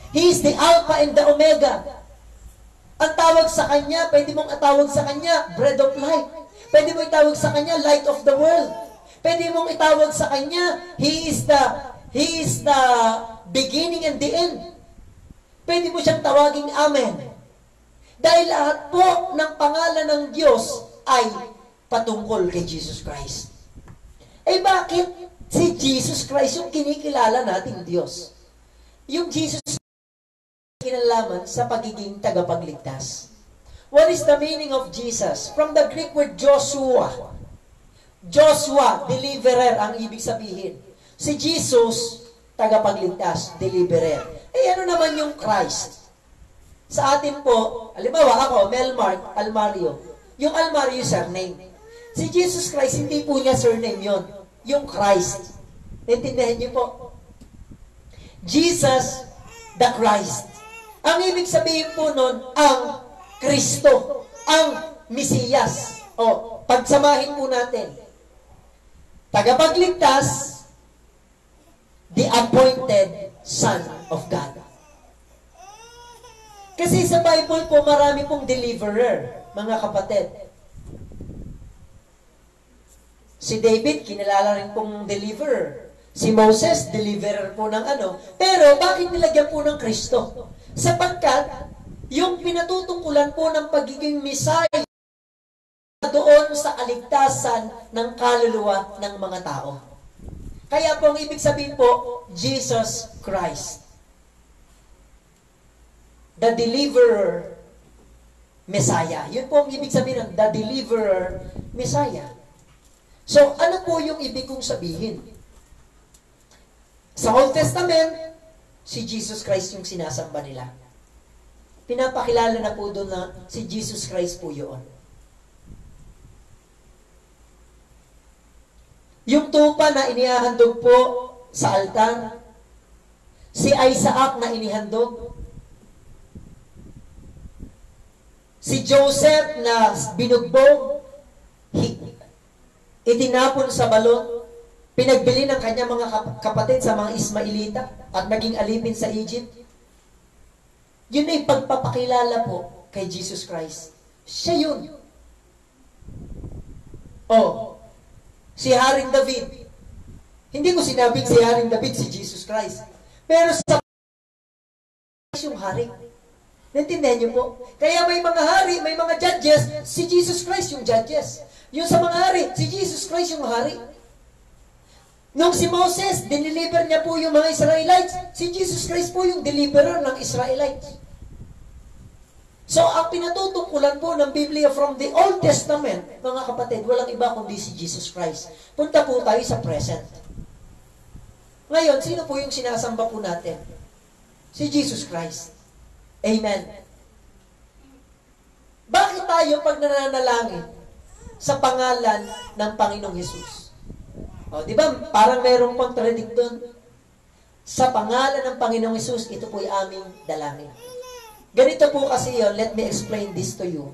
He is the Alpha and the Omega. Ang tawag sa Kanya, pwede mong atawag sa Kanya, Bread of Life. Pwede mong itawag sa Kanya, Light of the World. Pwede mong itawag sa Kanya, He is the beginning and the end. Pwede mo siyang tawaging Amen. Dahil lahat po ng pangalan ng Diyos ay patungkol kay Jesus Christ. Eh bakit si Jesus Christ yung kinikilala nating Diyos? Yung Jesus kinalaman sa pagiging tagapagligtas. What is the meaning of Jesus? From the Greek word Joshua. Joshua, deliverer ang ibig sabihin. Si Jesus, tagapagligtas, deliverer. Eh ano naman yung Christ? Sa atin po, halimbawa ako, Melmark Almario. Yung Almario surname. Si Jesus Christ, hindi po niya surname yon. Yung Christ. Naintindihan niyo po? Jesus the Christ. Ang ibig sabihin po nun, ang Kristo, ang Mesiyas. O, pagsamahin po natin. Tagapagligtas, the appointed Son of God. Kasi sa Bible po, marami pong deliverer, mga kapatid. Si David, kinilala rin pong deliverer. Si Moses, deliverer po ng ano. Pero, bakit nilagyan po ng Kristo? Sapagkat, yung pinatutungkulan po ng pagiging Messiah doon sa kaligtasan ng kaluluwa ng mga tao. Kaya po, ang ibig sabihin po, Jesus Christ. The Deliverer Messiah. Yun po ang ibig sabihin ng The Deliverer Messiah. So, ano po yung ibig kong sabihin? Sa Old Testament, si Jesus Christ yung sinasamba nila. Pinapakilala na po doon na si Jesus Christ po yun. Yung tupa na inihahandog po sa altar, si Isaac na inihandog, si Joseph na binugbog, itinapon sa balon, pinagbili ng kanyang mga kapatid sa mga Ismailita at naging alipin sa Egypt. Yun ay pagpapakilala po kay Jesus Christ. Siya yun. Si Haring David. Hindi ko sinabing si Haring David si Jesus Christ. Pero sa yung hari. Naintindihan niyo po? Kaya may mga hari, may mga judges, si Jesus Christ yung judges. Yung sa mga hari, si Jesus Christ yung hari. Nung si Moses, dineliver niya po yung mga Israelites, si Jesus Christ po yung deliverer ng Israelites. So, ang pinatutungkulan po ng Biblia from the Old Testament, mga kapatid, walang iba kundi si Jesus Christ. Punta po tayo sa present. Ngayon, sino po yung sinasamba po natin? Si Jesus Christ. Amen. Bakit tayo pag nananalangin sa pangalan ng Panginoong Hesus? Di ba? Parang merong contradict doon. Sa pangalan ng Panginoong Hesus, ito po'y aming dalangin. Ganito po kasi yun, let me explain this to you.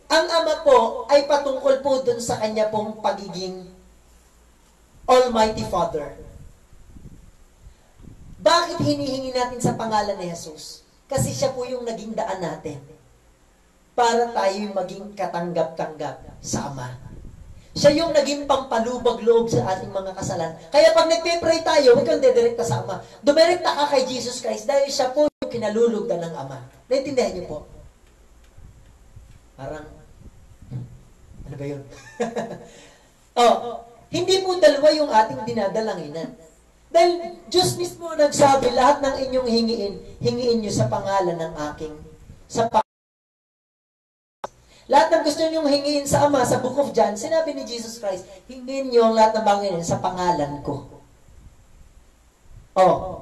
Ang Ama po ay patungkol po dun sa kanya pong pagiging Almighty Father. Bakit hinihingi natin sa pangalan ni Jesus? Kasi siya po yung naging daan natin para tayo maging katanggap-tanggap sa Ama. Siya yung naging pampalubag-loob sa ating mga kasalanan. Kaya pag nagpe-pray tayo, huwag kang dedirekta sa Ama. Dumirekta ka kay Jesus Christ dahil siya po yung kinalulugdan ng Ama. Naintindihan niyo po? Parang, ano ba yun? Hindi po dalawa yung ating dinadalanginan. Dahil Diyos mismo nagsabi, lahat ng inyong hingiin nyo sa pangalan ng aking, lahat ng gusto nyo hingiin sa Ama, sa Book of John, sinabi ni Jesus Christ, hingiin nyo ang lahat ng bangin sa pangalan ko.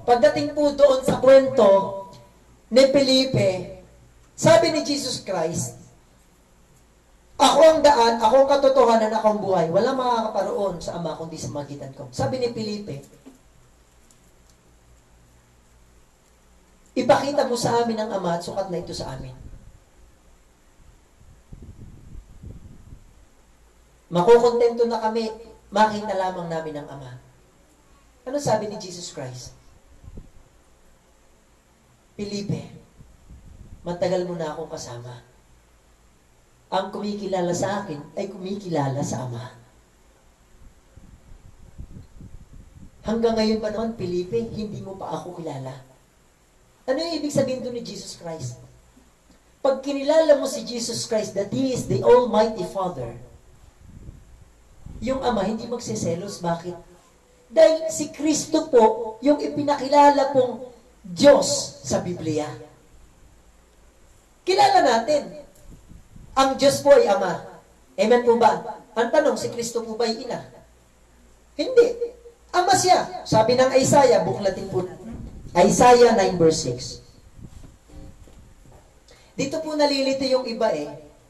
Pagdating po doon sa kwento ni Felipe, sabi ni Jesus Christ, ako ang daan, ako ang katotohanan, ako ang buhay. Walang makakaparoon sa Ama kundi sa magitan ko. Sabi ni Felipe, ipakita mo sa amin ang Ama at sukat na ito sa amin. Makukontento na kami, makita lamang namin ang Ama. Ano sabi ni Jesus Christ? Felipe, matagal mo na akong kasama. Ang kumikilala sa akin ay kumikilala sa Ama. Hanggang ngayon pa naman, Felipe, hindi mo pa ako kilala. Ano yung ibig sabihin doon ni Jesus Christ? Pag kinilala mo si Jesus Christ that He is the Almighty Father, yung Ama hindi magseselos. Bakit? Dahil si Kristo po yung ipinakilala pong Diyos sa Biblia. Kilala natin. Ang Diyos po ay Ama. Amen po ba? Ang tanong, si Kristo po ba ay ina? Hindi. Ama siya. Sabi ng Isaiah, buklatin po. Isaiah 9 verse 6. Dito po nalilito yung iba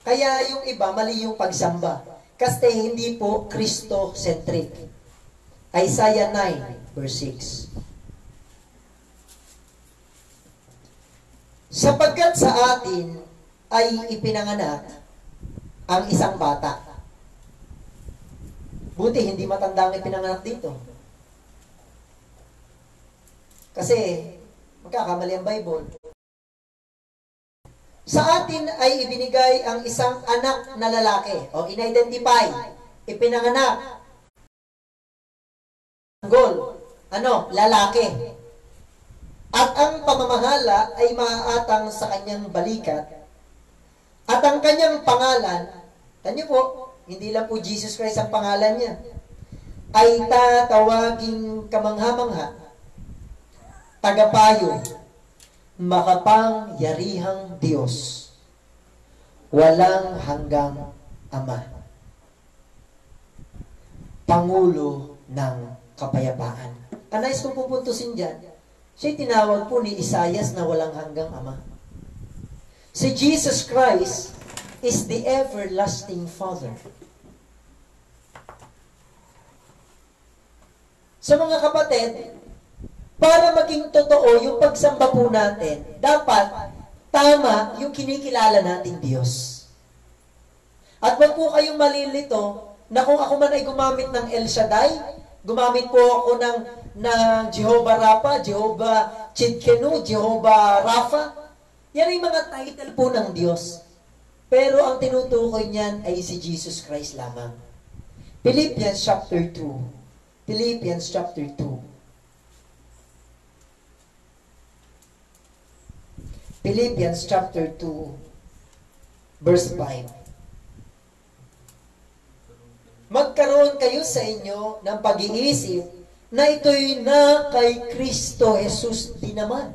Kaya yung iba, mali yung pagsamba. Kasi hindi po Christo-centric. Isaiah 9, verse 6. Sapagkat sa atin ay ipinanganak ang isang bata. Buti, hindi matanda ang ipinanganak dito. Kasi, magkakamali ang Bible. Sa atin ay ibinigay ang isang anak na lalaki, o in-identify, ipinanganak. Goal, lalaki. At ang pamamahala ay maaatang sa kanyang balikat. At ang kanyang pangalan, tanyo po, hindi lang po Jesus Christ ang pangalan niya, ay tatawaging kamangha-mangha, tagapayo, makapangyarihang Diyos, walang hanggang Ama, Pangulo ng Kapayapaan. Ang nais kong pupuntusin dyan, siya'y tinawag po ni Isaias na walang hanggang Ama. Si Jesus Christ is the everlasting Father. So mga kapatid, para maging totoo yung pagsamba po natin, dapat tama yung kinikilala nating Diyos. At wag po kayong malilito na kung ako man ay gumamit ng El Shaddai, gumamit po ako ng Jehovah Rapha, Jehovah Chidkenu, Jehovah Rapha. Yan ay mga title po ng Diyos. Pero ang tinutukoy niyan ay si Jesus Christ lamang. Philippians chapter 2. Philippians chapter 2. Philippians chapter 2, verse 5. Magkaroon kayo sa inyo ng pag-iisip na ito'y na kay Kristo Jesus din naman.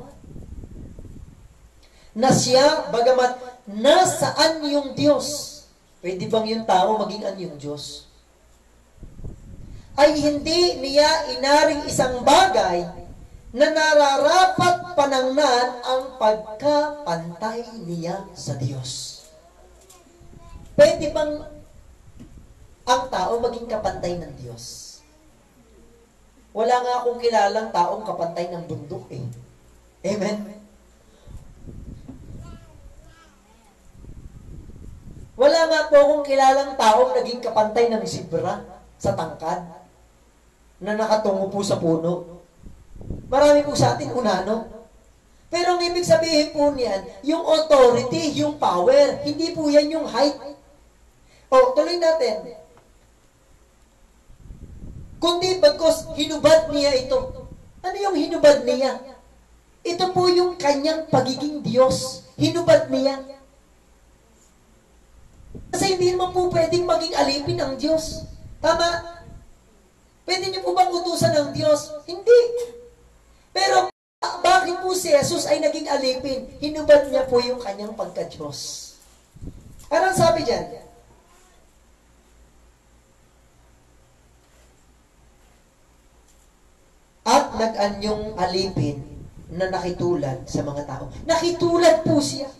Na siya, bagamat nasaan yung Diyos, pwede bang yung tao maging anyong Diyos? Ay hindi niya inaring isang bagay na nararapat panangnan ang pagkapantay niya sa Diyos. Pwede bang ang tao maging kapantay ng Diyos? Wala nga akong kilalang taong kapantay ng bundok eh. Amen? Wala nga po akong kilalang taong naging kapantay ng zebra sa tangkad na nakatungo po sa puno. Marami po sa atin unano. Pero ang ibig sabihin po niyan, yung authority, yung power, hindi po yan yung height. O, tuloy natin. Kundi bagkos hinubad niya ito. Ano yung hinubad niya? Ito po yung kanyang pagiging Diyos. Hinubad niya. Kasi hindi naman po pwedeng maging alipin ang Diyos. Tama? Pwede niyo po bang utusan ng Diyos? Hindi. Pero bakit po si Jesus ay naging alipin? Hinubad niya po yung kanyang pagka-Diyos. Anong sabi dyan? At nag-anyong alipin na nakitulad sa mga tao. Nakitulad po siya.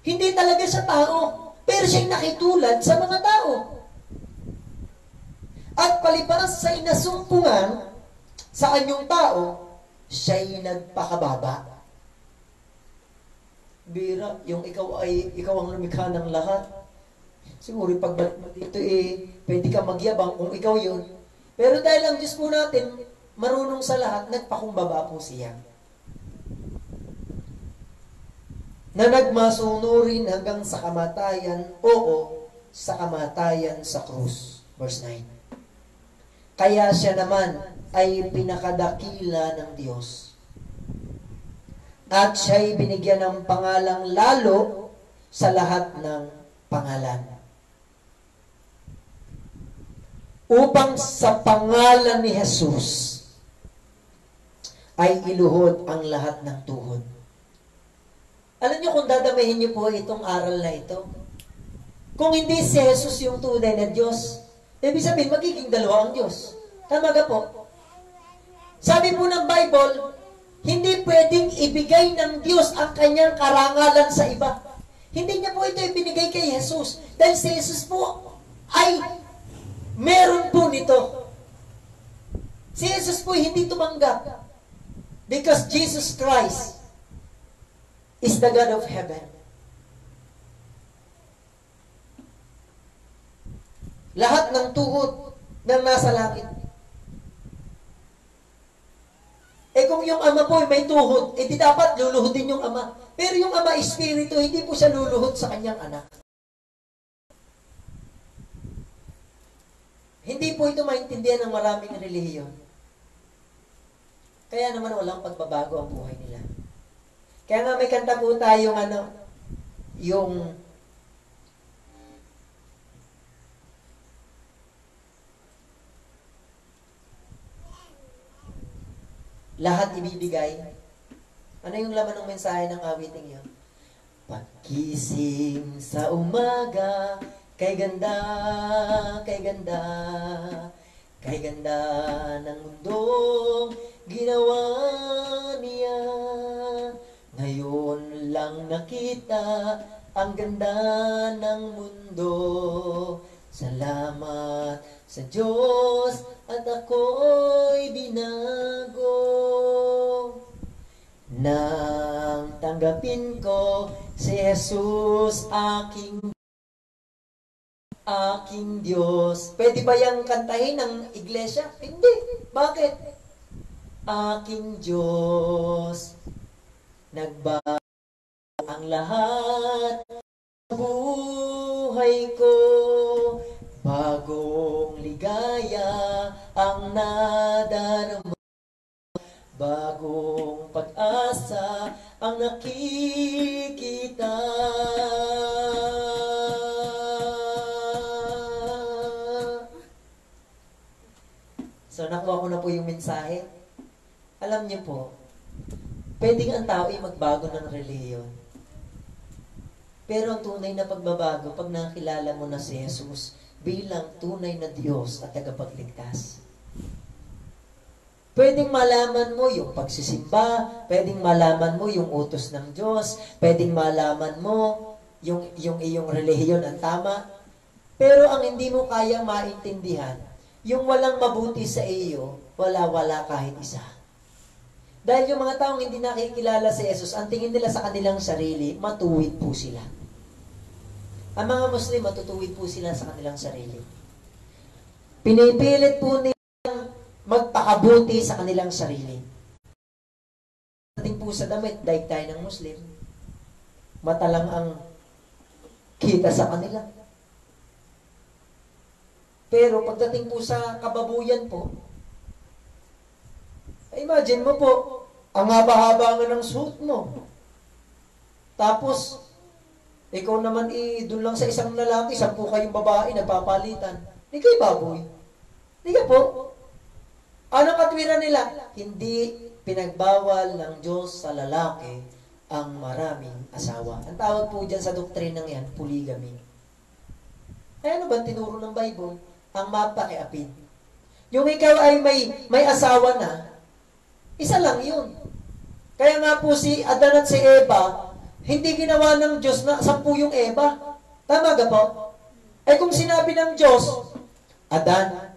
Hindi talaga siya tao, pero siya'y nakitulad sa mga tao. At palibhas sa inasumpungan sa anyong tao, siya'y nagpakababa. Bira, yung ikaw ang lumikha ng lahat. Siguro pagbalik mo dito pwede ka magyabang kung ikaw yun. Pero dahil ang Diyos po natin, marunong sa lahat, nagpakumbaba po siya. Na nagmasunurin hanggang sa kamatayan, oo, sa kamatayan sa krus. Verse 9. Kaya siya naman ay pinakadakila ng Diyos. At siya'y binigyan ng pangalang lalo sa lahat ng pangalan. Upang sa pangalan ni Jesus ay iluhod ang lahat ng tuhod. Alam niyo kung dadamihin niyo po itong aral na ito, kung hindi si Jesus yung tunay na Diyos, ibig sabihin magiging dalawa ang Diyos. Tama ka po? Sabi po ng Bible, hindi pwedeng ibigay ng Diyos ang kanyang karangalan sa iba. Hindi niya po ito ibinigay kay Jesus. Dahil si Jesus po ay meron po nito. Si Jesus po hindi tumanggap. Because Jesus Christ is the God of heaven. Lahat ng tuhod ng nasa langit. Kung yung ama po may tuhod, di dapat luluhodin yung ama. Pero yung ama espiritu, hindi po siya luluhod sa kanyang anak. Hindi po ito maintindihan ng maraming relihiyon. Kaya naman walang pagbabago ang buhay nila. Kaya nga may kanta po tayong yung lahat ibibigay. Ano yung laman ng mensahe ng awiting yun? Pagkising sa umaga, kay ganda, kay ganda, kay ganda ng mundong ginawa niya. Ngayon lang nakita ang ganda ng mundo. Salamat sa Diyos at ako'y binago. Nang tanggapin ko si Jesus aking Diyos. Pwede ba yung kantahin ng iglesia? Hindi. Bakit? Aking Diyos, nagbago ang lahat ng buhay ko. Bagong ligaya ang nadarama. Bagong pag-asa ang nakikita. So, nakuha ko na po yung mensahe. Alam niyo po, pwedeng ang tao ay magbago ng relihiyon. Pero ang tunay na pagbabago, pag nakilala mo na si Jesus bilang tunay na Diyos at tagapagligtas. Pwedeng malaman mo yung pagsisimba, pwedeng malaman mo yung utos ng Diyos, pwedeng malaman mo yung iyong relihiyon ang tama, pero ang hindi mo kayang maintindihan, yung walang mabuti sa iyo, wala kahit isa. Dahil yung mga taong hindi nakikilala si Jesus, ang tingin nila sa kanilang sarili, matuwid po sila. Ang mga Muslim, matutuwid po sila sa kanilang sarili. Pinipilit po nilang magpakabuti sa kanilang sarili. Pagdating po sa damit, daig tayo ng Muslim, mata lang ang kita sa kanila. Pero pagdating po sa kababuyan po, imagine mo po, ang haba-haba nga ng suit mo. Tapos, ikaw naman doon lang sa isang lalaki, 10 kayong babae, nagpapalitan. Hindi kayo baboy. Hindi ka po. Anong katwiran nila? Hindi pinagbawal ng Diyos sa lalaki ang maraming asawa. Ang tawag po dyan sa doktrinang yan, polygamy. Ay ano ba tinuro ng Bible? Ang mapakiapid. Yung ikaw ay may asawa na, isa lang yun. Kaya nga po si Adan at si Eva, hindi ginawa ng Diyos na 10 yung Eva. Tama ga po? Kung sinabi ng Diyos, Adan,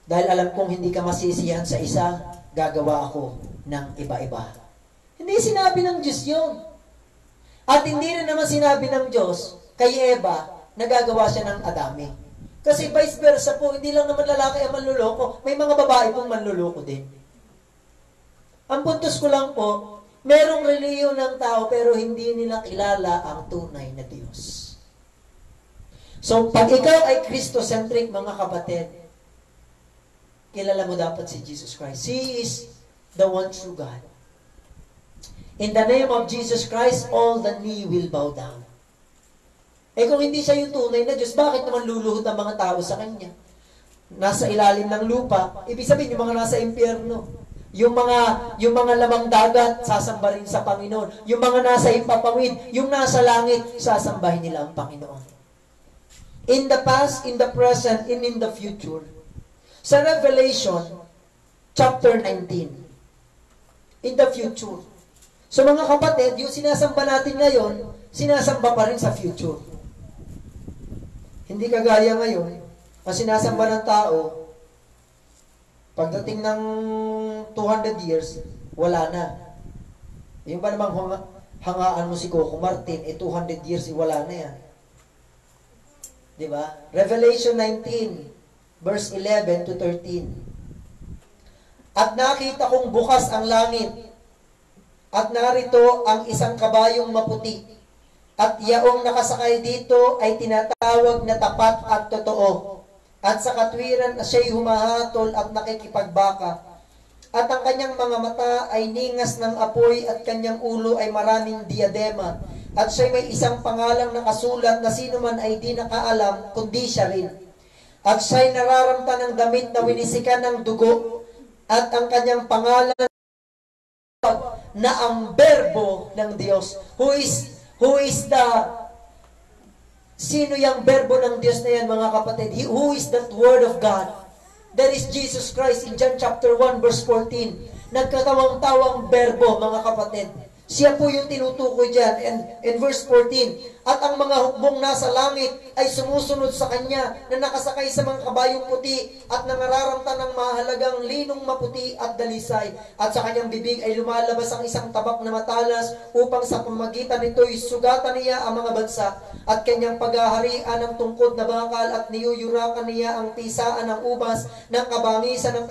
dahil alam kong hindi ka masisiyahan sa isa, gagawa ako ng iba-iba. Hindi sinabi ng Diyos yun. At hindi rin naman sinabi ng Diyos kay Eva na gagawa siya ng Adami. Kasi vice versa po, hindi lang naman lalaki ang manluloko, may mga babae pong manluloko din. Ang puntos ko lang po, merong reliyon ng tao pero hindi nila kilala ang tunay na Diyos. So, pag ikaw ay Christocentric, mga kapatid, kilala mo dapat si Jesus Christ. He is the one true God. In the name of Jesus Christ, all the knee will bow down. Kung hindi siya yung tunay na Diyos, bakit naman luluhod ang mga tao sa Kanya? Nasa ilalim ng lupa, ibig sabihin yung mga nasa impyerno. Yung mga lamang dagat, sasamba rin sa Panginoon. Yung mga nasa impapawid, yung nasa langit, sasambahin nila ang Panginoon. In the past, in the present, and in the future. Sa Revelation, chapter 19, in the future. So mga kapatid, yung sinasamba natin ngayon, sinasamba pa rin sa future. Hindi kagaya ngayon, ang sinasamba ng tao, pagdating ng 200 years, wala na. Yung ba namang hangaan mo si Coco Martin, 200 years, wala na yan. Diba? Revelation 19, verse 11 to 13. At nakita kong bukas ang langit, at narito ang isang kabayong maputi, at yaong nakasakay dito ay tinatawag na tapat at totoo, at sa katwiran siya'y humahatol at nakikipagbaka. At ang kanyang mga mata ay ningas ng apoy at kanyang ulo ay maraming diadema. At siya'y may isang pangalang nakasulat na sino man ay di nakaalam, kundi siya rin. At siya'y nararamta ng damit na winisikan ng dugo, at ang kanyang pangalan na ang berbo ng Diyos. Who is the, sino yung berbo ng Diyos na yan, mga kapatid? Who is that word of God? That is Jesus Christ in John chapter 1 verse 14. Nagkatawang-tawang berbo, mga kapatid. Siya po yung tinutukoy dyan. And verse 14, at ang mga hukbong nasa langit ay sumusunod sa kanya na nakasakay sa mga kabayong puti at nangararamta ng mahalagang linong maputi at dalisay. At sa kanyang bibig ay lumalabas ang isang tabak na matalas upang sa pamagitan nito'y sugatan niya ang mga bansa at kanyang paghaharian ng tungkod na bakal at niyuyurakan niya ang tisaan ng ubas ng kabangisan ng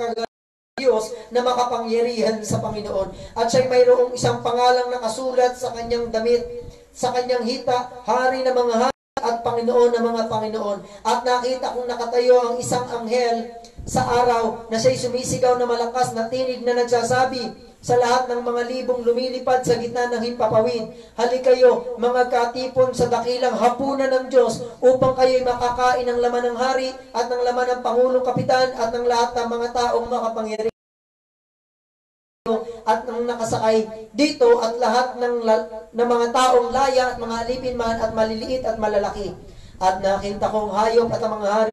Diyos na makapangyarihan sa Panginoon. At siya'y mayroong isang pangalang nakasulat sa kanyang damit, sa kanyang hita, hari ng mga hari at Panginoon ng mga Panginoon. At nakita kong nakatayo ang isang anghel sa araw na siya'y sumisigaw na malakas na tinig na nagsasabi sa lahat ng mga libong lumilipad sa gitna ng himpapawid, halikayo, mga katipon sa dakilang hapunan ng Diyos, upang kayo'y makakain ng laman ng hari at ng laman ng Pangulong Kapitan at ng lahat ng mga taong makapangyarihan at ng nakasakay dito at lahat ng mga taong laya at mga alipin man at maliliit at malalaki. At nakita kong hayop at ang mga hari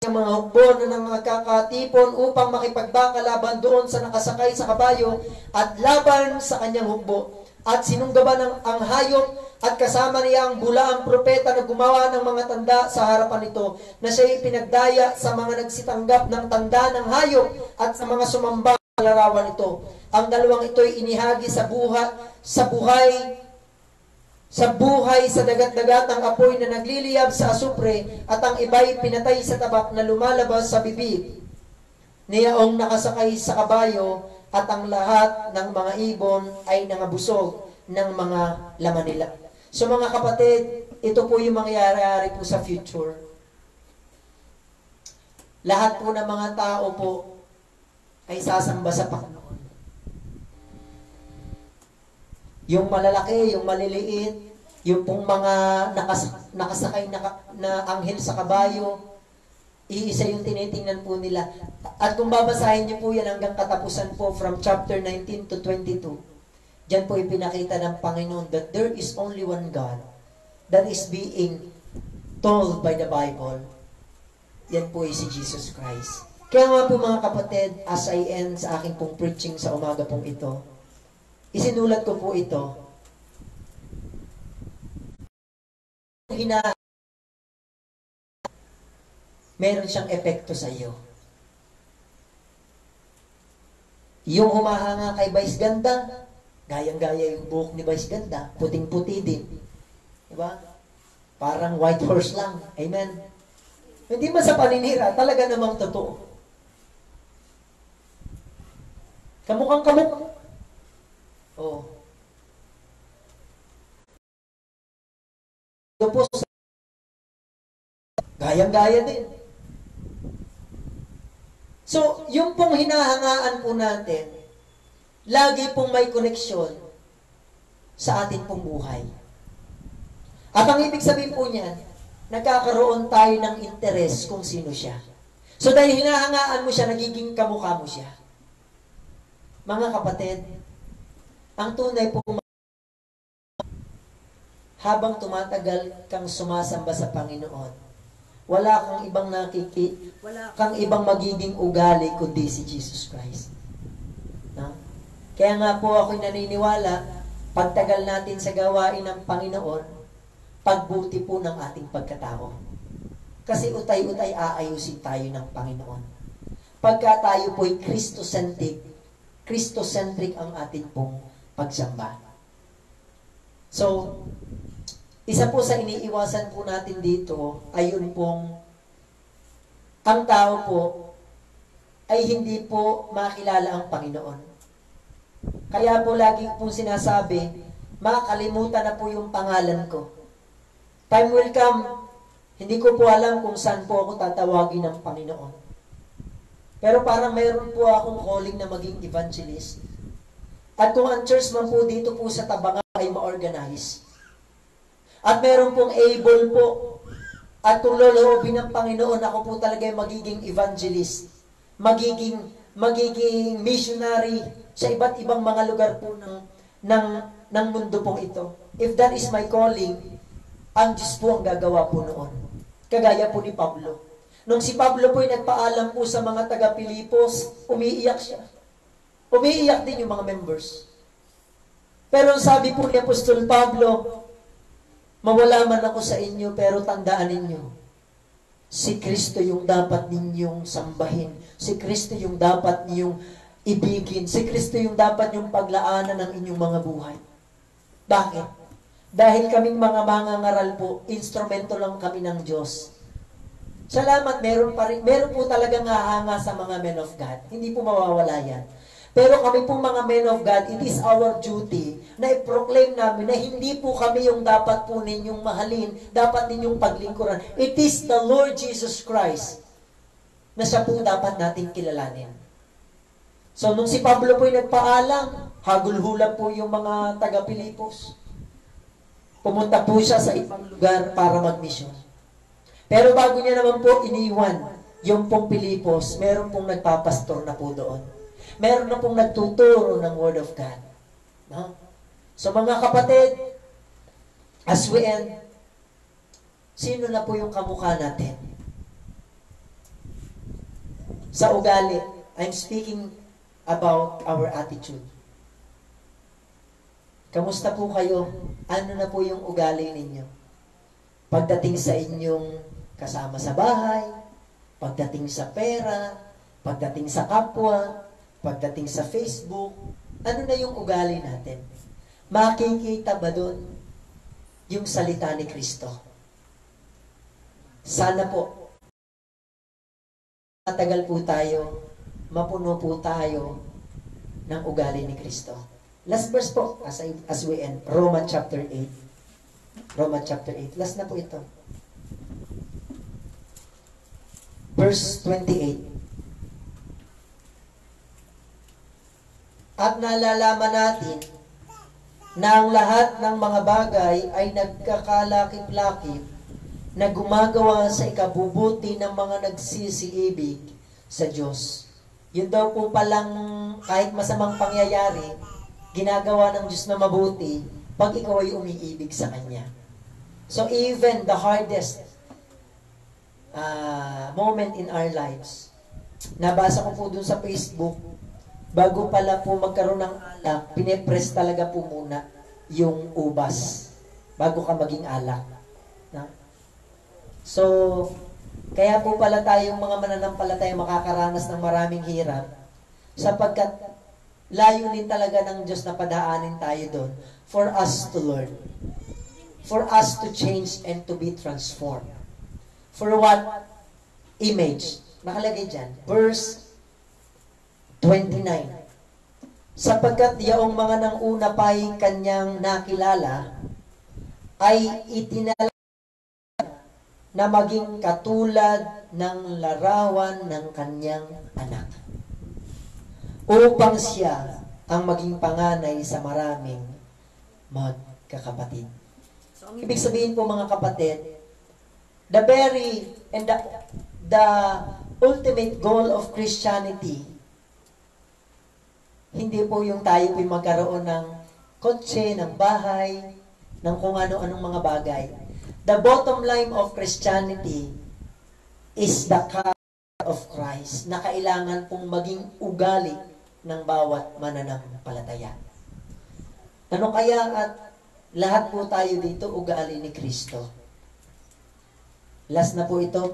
ng mga hukbo na ng mga kakatipon upang makipagbaka laban doon sa nakasakay sa kabayo at laban sa kanyang hukbo. At sinunggaban ang hayop at kasama niya ang bulaang propeta na gumawa ng mga tanda sa harapan nito, na siya'y pinagdaya sa mga nagsitanggap ng tanda ng hayop at sa mga sumamba sa larawan ito. Ang dalawang ito'y inihagi sa buhay sa dagat-dagatang apoy na nagliliyab sa asupre, at ang iba'y pinatay sa tabak na lumalabas sa bibig niyaong nakasakay sa kabayo, at ang lahat ng mga ibon ay nangabusog ng mga laman nila. So mga kapatid, ito po yung mangyayari po sa future. Lahat po ng mga tao po ay sasamba sa Panginoon. Yung malalaki, yung maliliit, yung pong mga nakasakay na anghel sa kabayo, iisa yung tinitingnan po nila. At kung babasahin niyo po yan hanggang katapusan po from chapter 19 to 22, diyan po ipinakita ng Panginoon that there is only one God that is being told by the Bible. Yan po ay si Jesus Christ. Kaya nga po mga kapatid, as I end sa aking pong preaching sa umaga pong ito, isinulat ko po ito. Meron siyang epekto sa iyo. Yung humahanga kay Vice Ganda, gayang-gaya yung buhok ni Vice Ganda, puting-puti din. Diba? Parang white horse lang. Amen? Hindi man sa paninira, talaga namang totoo. Kamukhang kamukha. Oh. Tapos, gayang-gaya din. So, yung pong hinahangaan po natin, lagi pong may koneksyon sa ating pong buhay. At ang ibig sabihin po niyan, nagkakaroon tayo ng interes kung sino siya. So, dahil hinahangaan mo siya, nagiging kamukha mo siya. Mga kapatid, ang tunay pong habang tumatagal kang sumasamba sa Panginoon, wala kang ibang magiging ugali kundi si Jesus Christ. No? Kaya nga po ako'y naniniwala Pagtagal natin sa gawain ng Panginoon, pagbuti po ng ating pagkatao. Kasi utay-utay aayusin tayo ng Panginoon. Pagka tayo po'y Christocentric ang ating pong pagsamba. So, isa po sa iniiwasan po natin dito, ayun pong, ang tao po ay hindi po makilala ang Panginoon. Kaya po lagi pong sinasabi, makakalimutan na po yung pangalan ko. Time will come, hindi ko po alam kung saan po ako tatawagin ng Panginoon. Pero parang mayroon po akong calling na maging evangelist. At kung ang church man po dito po sa Tabangaw ay ma-organize, at meron pong able po, at kung loloobin ng Panginoon, ako po talaga ay magiging evangelist, magiging missionary sa iba't ibang mga lugar po ng mundo pong ito. If that is my calling, ang Diyos po ang gagawa po noon. Kagaya po ni Pablo. Nung si Pablo po ay nagpaalam po sa mga taga-Pilipos, umiiyak siya. Umiiyak din yung mga members. Pero sabi po ni Apostol Pablo, mawala man ako sa inyo, pero tandaan ninyo, si Kristo yung dapat ninyong sambahin. Si Kristo yung dapat ninyong ibigin. Si Kristo yung dapat yung paglaanan ng inyong mga buhay. Bakit? Dahil kaming mga mangangaral po, instrumento lang kami ng Diyos. Salamat, meron po talagang hahanga sa mga men of God. Hindi po mawawala yan. Pero kami pong mga men of God, it is our duty na i-proclaim namin na hindi po kami yung dapat po ninyong mahalin, dapat ninyong paglingkuran. It is the Lord Jesus Christ na siya po dapat natin kilalanin. So, nung si Pablo po yung nagpaalam, hagulhulan po yung mga taga-Pilipos. Pumunta po siya sa ibang lugar para mag-mission. Pero bago niya naman po iniwan yung pong Pilipos, meron pong nagpapastor na po doon. Meron na pong nagtuturo ng Word of God. No? So mga kapatid, as we end, sino na po yung kamukha natin? Sa ugali, I'm speaking about our attitude. Kamusta po kayo? Ano na po yung ugali ninyo? Pagdating sa inyong kasama sa bahay, pagdating sa pera, pagdating sa kapwa, pagdating sa Facebook, ano na yung ugali natin? Makikita ba doon yung salita ni Kristo? Sana po, matagal po tayo, mapuno po tayo ng ugali ni Kristo. Last verse po, as we end, Romans chapter 8. Romans chapter 8. Last na po ito. Verse 28. At nalalaman natin na ang lahat ng mga bagay ay nagkakalakip-lakip na gumagawa sa ikabubuti ng mga nagsisiibig sa Diyos. Yun daw po palang kahit masamang pangyayari, ginagawa ng Diyos na mabuti pag ikaw ay umiibig sa Kanya. So even the hardest moment in our lives, nabasa ko po dun sa Facebook, bago pala po magkaroon ng alak, pinepress talaga po muna yung ubas bago ka maging alak. No? So, kaya po pala tayong mga mananampalataya makakaranas ng maraming hirap sapagkat layunin talaga ng Diyos na padaanin tayo doon for us to learn, for us to change and to be transformed. For what? Image. Nakalagay dyan. Verse 29. Sapagkat yaong mga nang una pa'y kanyang nakilala, ay itinala na maging katulad ng larawan ng kanyang anak, upang siya ang maging panganay sa maraming magkakapatid. So, ang ibig sabihin po mga kapatid, the very and the ultimate goal of Christianity, hindi po yung tayo po'y magkaroon ng kotse, ng bahay, ng kung ano-anong mga bagay. The bottom line of Christianity is the character of Christ na kailangan pong maging ugali ng bawat mananampalataya. Ano kaya at lahat po tayo dito ugali ni Kristo? Last na po ito.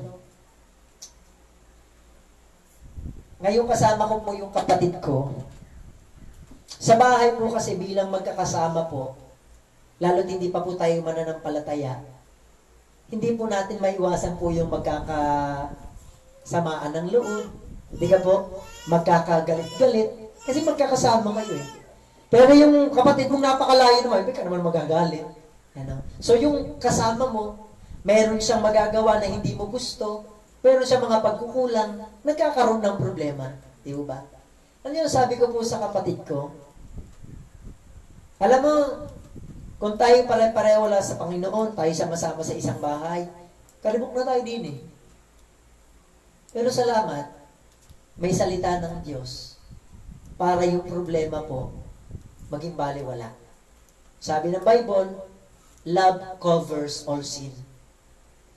Ngayon kasama ko po yung kapatid ko. Sa bahay po kasi bilang magkakasama po, lalo't hindi pa po tayo mananampalataya, hindi po natin maiwasan po yung magkakasamaan ng loob. Hindi ka po magkakagalit-galit kasi magkakasama kayo eh. Pero yung kapatid mong napakalayo naman, hindi ka naman magagalit. Ano? So yung kasama mo, meron siyang magagawa na hindi mo gusto, meron siyang mga pagkukulang, nagkakaroon ng problema. Di ba? Ano yung sabi ko po sa kapatid ko? Alam mo, kung tayo pare-pareho wala sa Panginoon, tayo sama-sama sa isang bahay, kalibok na tayo din eh. Pero salamat, may salita ng Diyos para yung problema po maging baliwala. Sabi ng Bible, love covers all sin.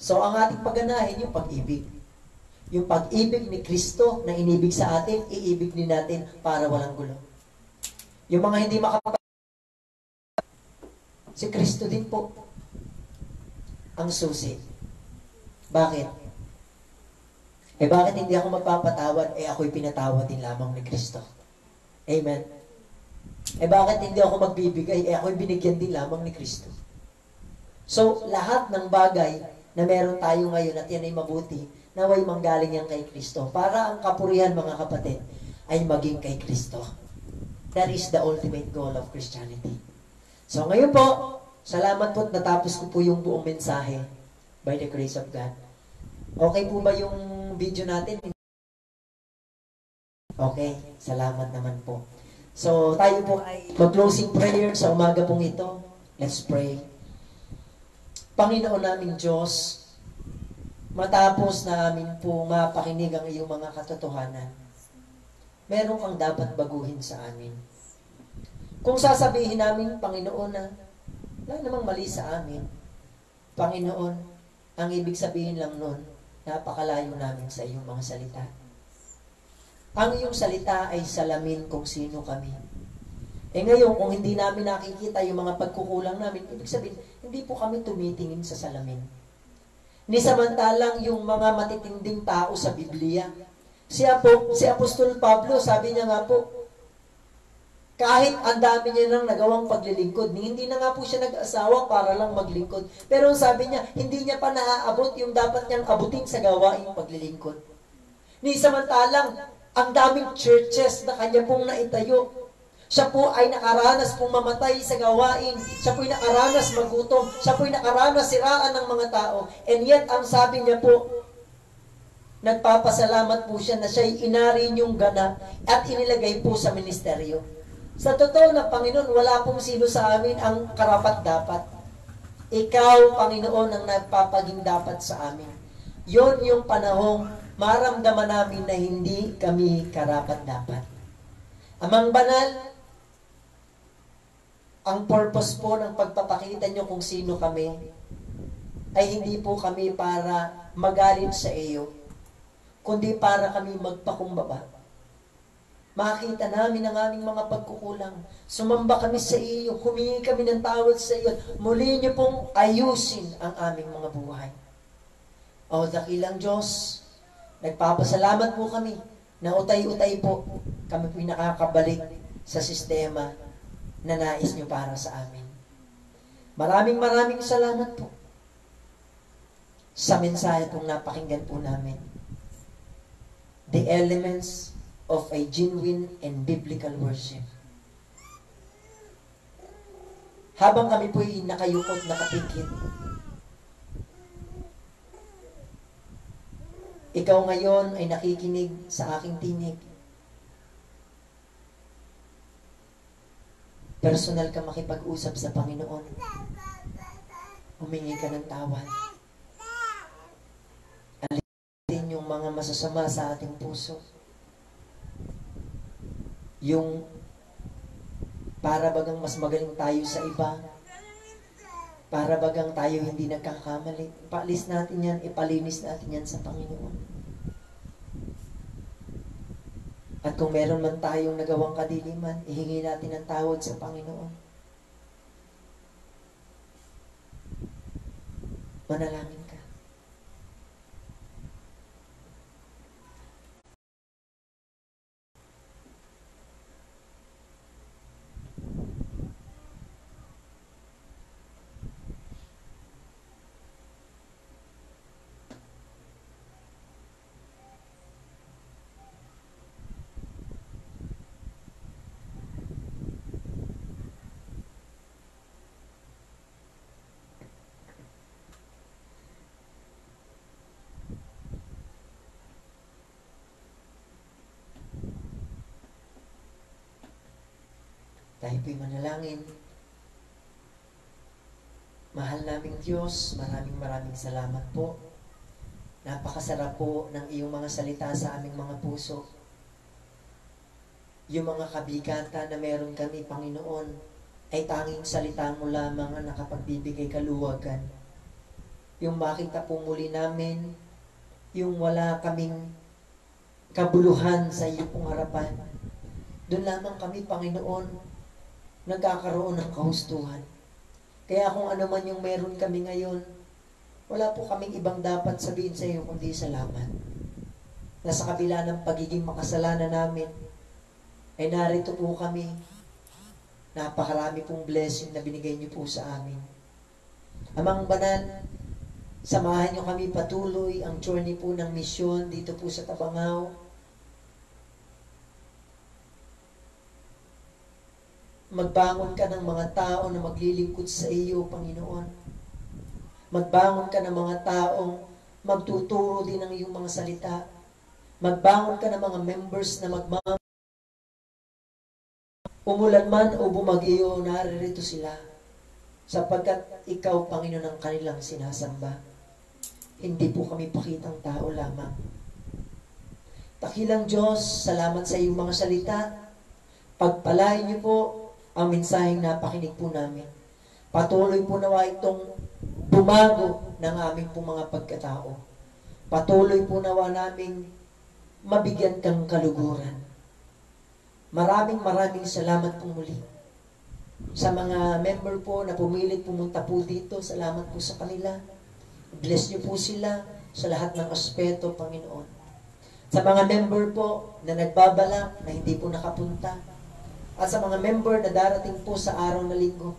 So ang ating pagganahin yung pag-ibig. Yung pag-ibig ni Kristo na inibig sa atin, iibig din natin para walang gulo. Yung mga hindi si Kristo din po ang susi. Bakit? Bakit hindi ako magpapatawad? Ako'y pinatawad din lamang ni Kristo. Amen. Bakit hindi ako magbibigay? Ako'y binigyan din lamang ni Kristo. So, lahat ng bagay na meron tayo ngayon at yan ay mabuti, naway manggaling yan kay Kristo. Para ang kapurihan, mga kapatid, ay maging kay Kristo. That is the ultimate goal of Christianity. So, ngayon po, salamat po at natapos ko po yung buong mensahe by the grace of God. Okay po ba yung video natin? Okay, salamat naman po. So, tayo po ay mag-closing prayer sa umaga pong ito. Let's pray. Panginoon naming Diyos, matapos na amin po mapakinig ang iyong mga katotohanan, meron kang dapat baguhin sa amin. Kung sasabihin namin, Panginoon, na wala namang mali sa amin, Panginoon, ang ibig sabihin lang nun, napakalayo namin sa iyong mga salita. Ang iyong salita ay salamin kung sino kami. Ngayon, kung hindi namin nakikita yung mga pagkukulang namin, ibig sabihin, hindi po kami tumitingin sa salamin. Ni samantalang yung mga matitinding tao sa Biblia, si Apostol Pablo, sabi niya nga po, kahit ang dami niya nang nagawang paglilingkod, hindi na nga po siya nag-asawa para lang maglingkod. Pero sabi niya, hindi niya pa naaabot yung dapat niyang abutin sa gawaing paglilingkod. Ni samantalang, ang daming churches na kanya pong naitayo. Siya po ay nakaranas pong mamatay sa gawain. Siya po ay nakaranas magutom. Siya po ay nakaranas siraan ng mga tao. And yet, ang sabi niya po, nagpapasalamat po siya na siya'y inari niyong ganap at inilagay po sa ministeryo. Sa totoo na Panginoon, wala pong sino sa amin ang karapat-dapat. Ikaw, Panginoon, ang nagpapaging dapat sa amin. Yon yung panahong maramdaman namin na hindi kami karapat-dapat. Amang banal, ang purpose po ng pagpapakita nyo kung sino kami ay hindi po kami para magalit sa iyo, kundi para kami magpakumbaba. Makita namin ang aming mga pagkukulang. Sumamba kami sa iyo, humingi kami ng tawad sa iyo. Muli niyo pong ayusin ang aming mga buhay. O dakilang Diyos, nagpapasalamat po kami na utay-utay po kami po nakakabalik sa sistema na nais niyo para sa amin. Maraming salamat po sa mensahe pong napakinggan po namin. The elements of a genuine and biblical worship. Habang kami po'y nakayukot, nakapikit, ikaw ngayon ay nakikinig sa aking tinig. Personal ka makipag-usap sa Panginoon. Humingi ka ng tawad. Alisin yung mga masasama sa ating puso. Yung para bagang mas magaling tayo sa iba, para bagang tayo hindi nagkakamali, ipaalis natin yan, ipalinis natin yan sa Panginoon. At kung meron man tayong nagawang kadiliman, ihingi natin ang tawad sa Panginoon. Manalangin ka. Tayo po'y manalangin. Mahal naming Diyos, maraming salamat po. Napakasarap po ng iyong mga salita sa aming mga puso. Yung mga kabigatan na meron kami, Panginoon, ay tanging salita mo lamang ang nakapagbibigay kaluwagan. Yung makita po muli namin, yung wala kaming kabuluhan sa iyo pong harapan. Doon lamang kami, Panginoon, nagkakaroon ng kahustuhan. Kaya kung ano man yung meron kami ngayon, wala po kaming ibang dapat sabihin sa iyo kundi salamat. Na sa kabila ng pagiging makasalanan namin, ay narito po kami. Napakarami pong blessing na binigay niyo po sa amin. Amang Banal, samahan niyo kami patuloy ang journey po ng misyon dito po sa Tabangao. Magbangon ka ng mga tao na maglilingkod sa iyo, Panginoon. Magbangon ka ng mga taong magtuturo din ng iyong mga salita. Magbangon ka ng mga members na umulan man o bumagyo, naririto sila. Sapagkat ikaw, Panginoon, ang kanilang sinasamba. Hindi po kami pakitang tao lamang. Dakilang Diyos, salamat sa iyong mga salita. Pagpalain niyo po ang mensaheng napakinig po namin. Patuloy po nawa itong bumago ng aming po mga pagkatao. Patuloy po nawa naming mabigyan kang kaluguran. Maraming salamat po muli. Sa mga member po na pumilit pumunta po dito, salamat po sa kanila. Bless niyo po sila sa lahat ng aspeto, Panginoon. Sa mga member po na nagbabalak na hindi po nakapunta, at sa mga member na darating po sa araw na linggo,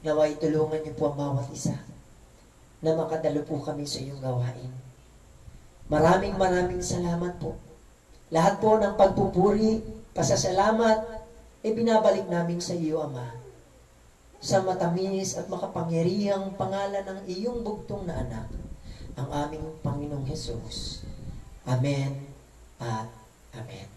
naway tulungan niyo po ang bawat isa na makadalo po kami sa iyong gawain. Maraming salamat po. Lahat po ng pagpupuri, pasasalamat, ay binabalik namin sa iyo, Ama, sa matamis at makapangyarihang pangalan ng iyong bugtong na anak, ang aming Panginoong Hesus. Amen at Amen.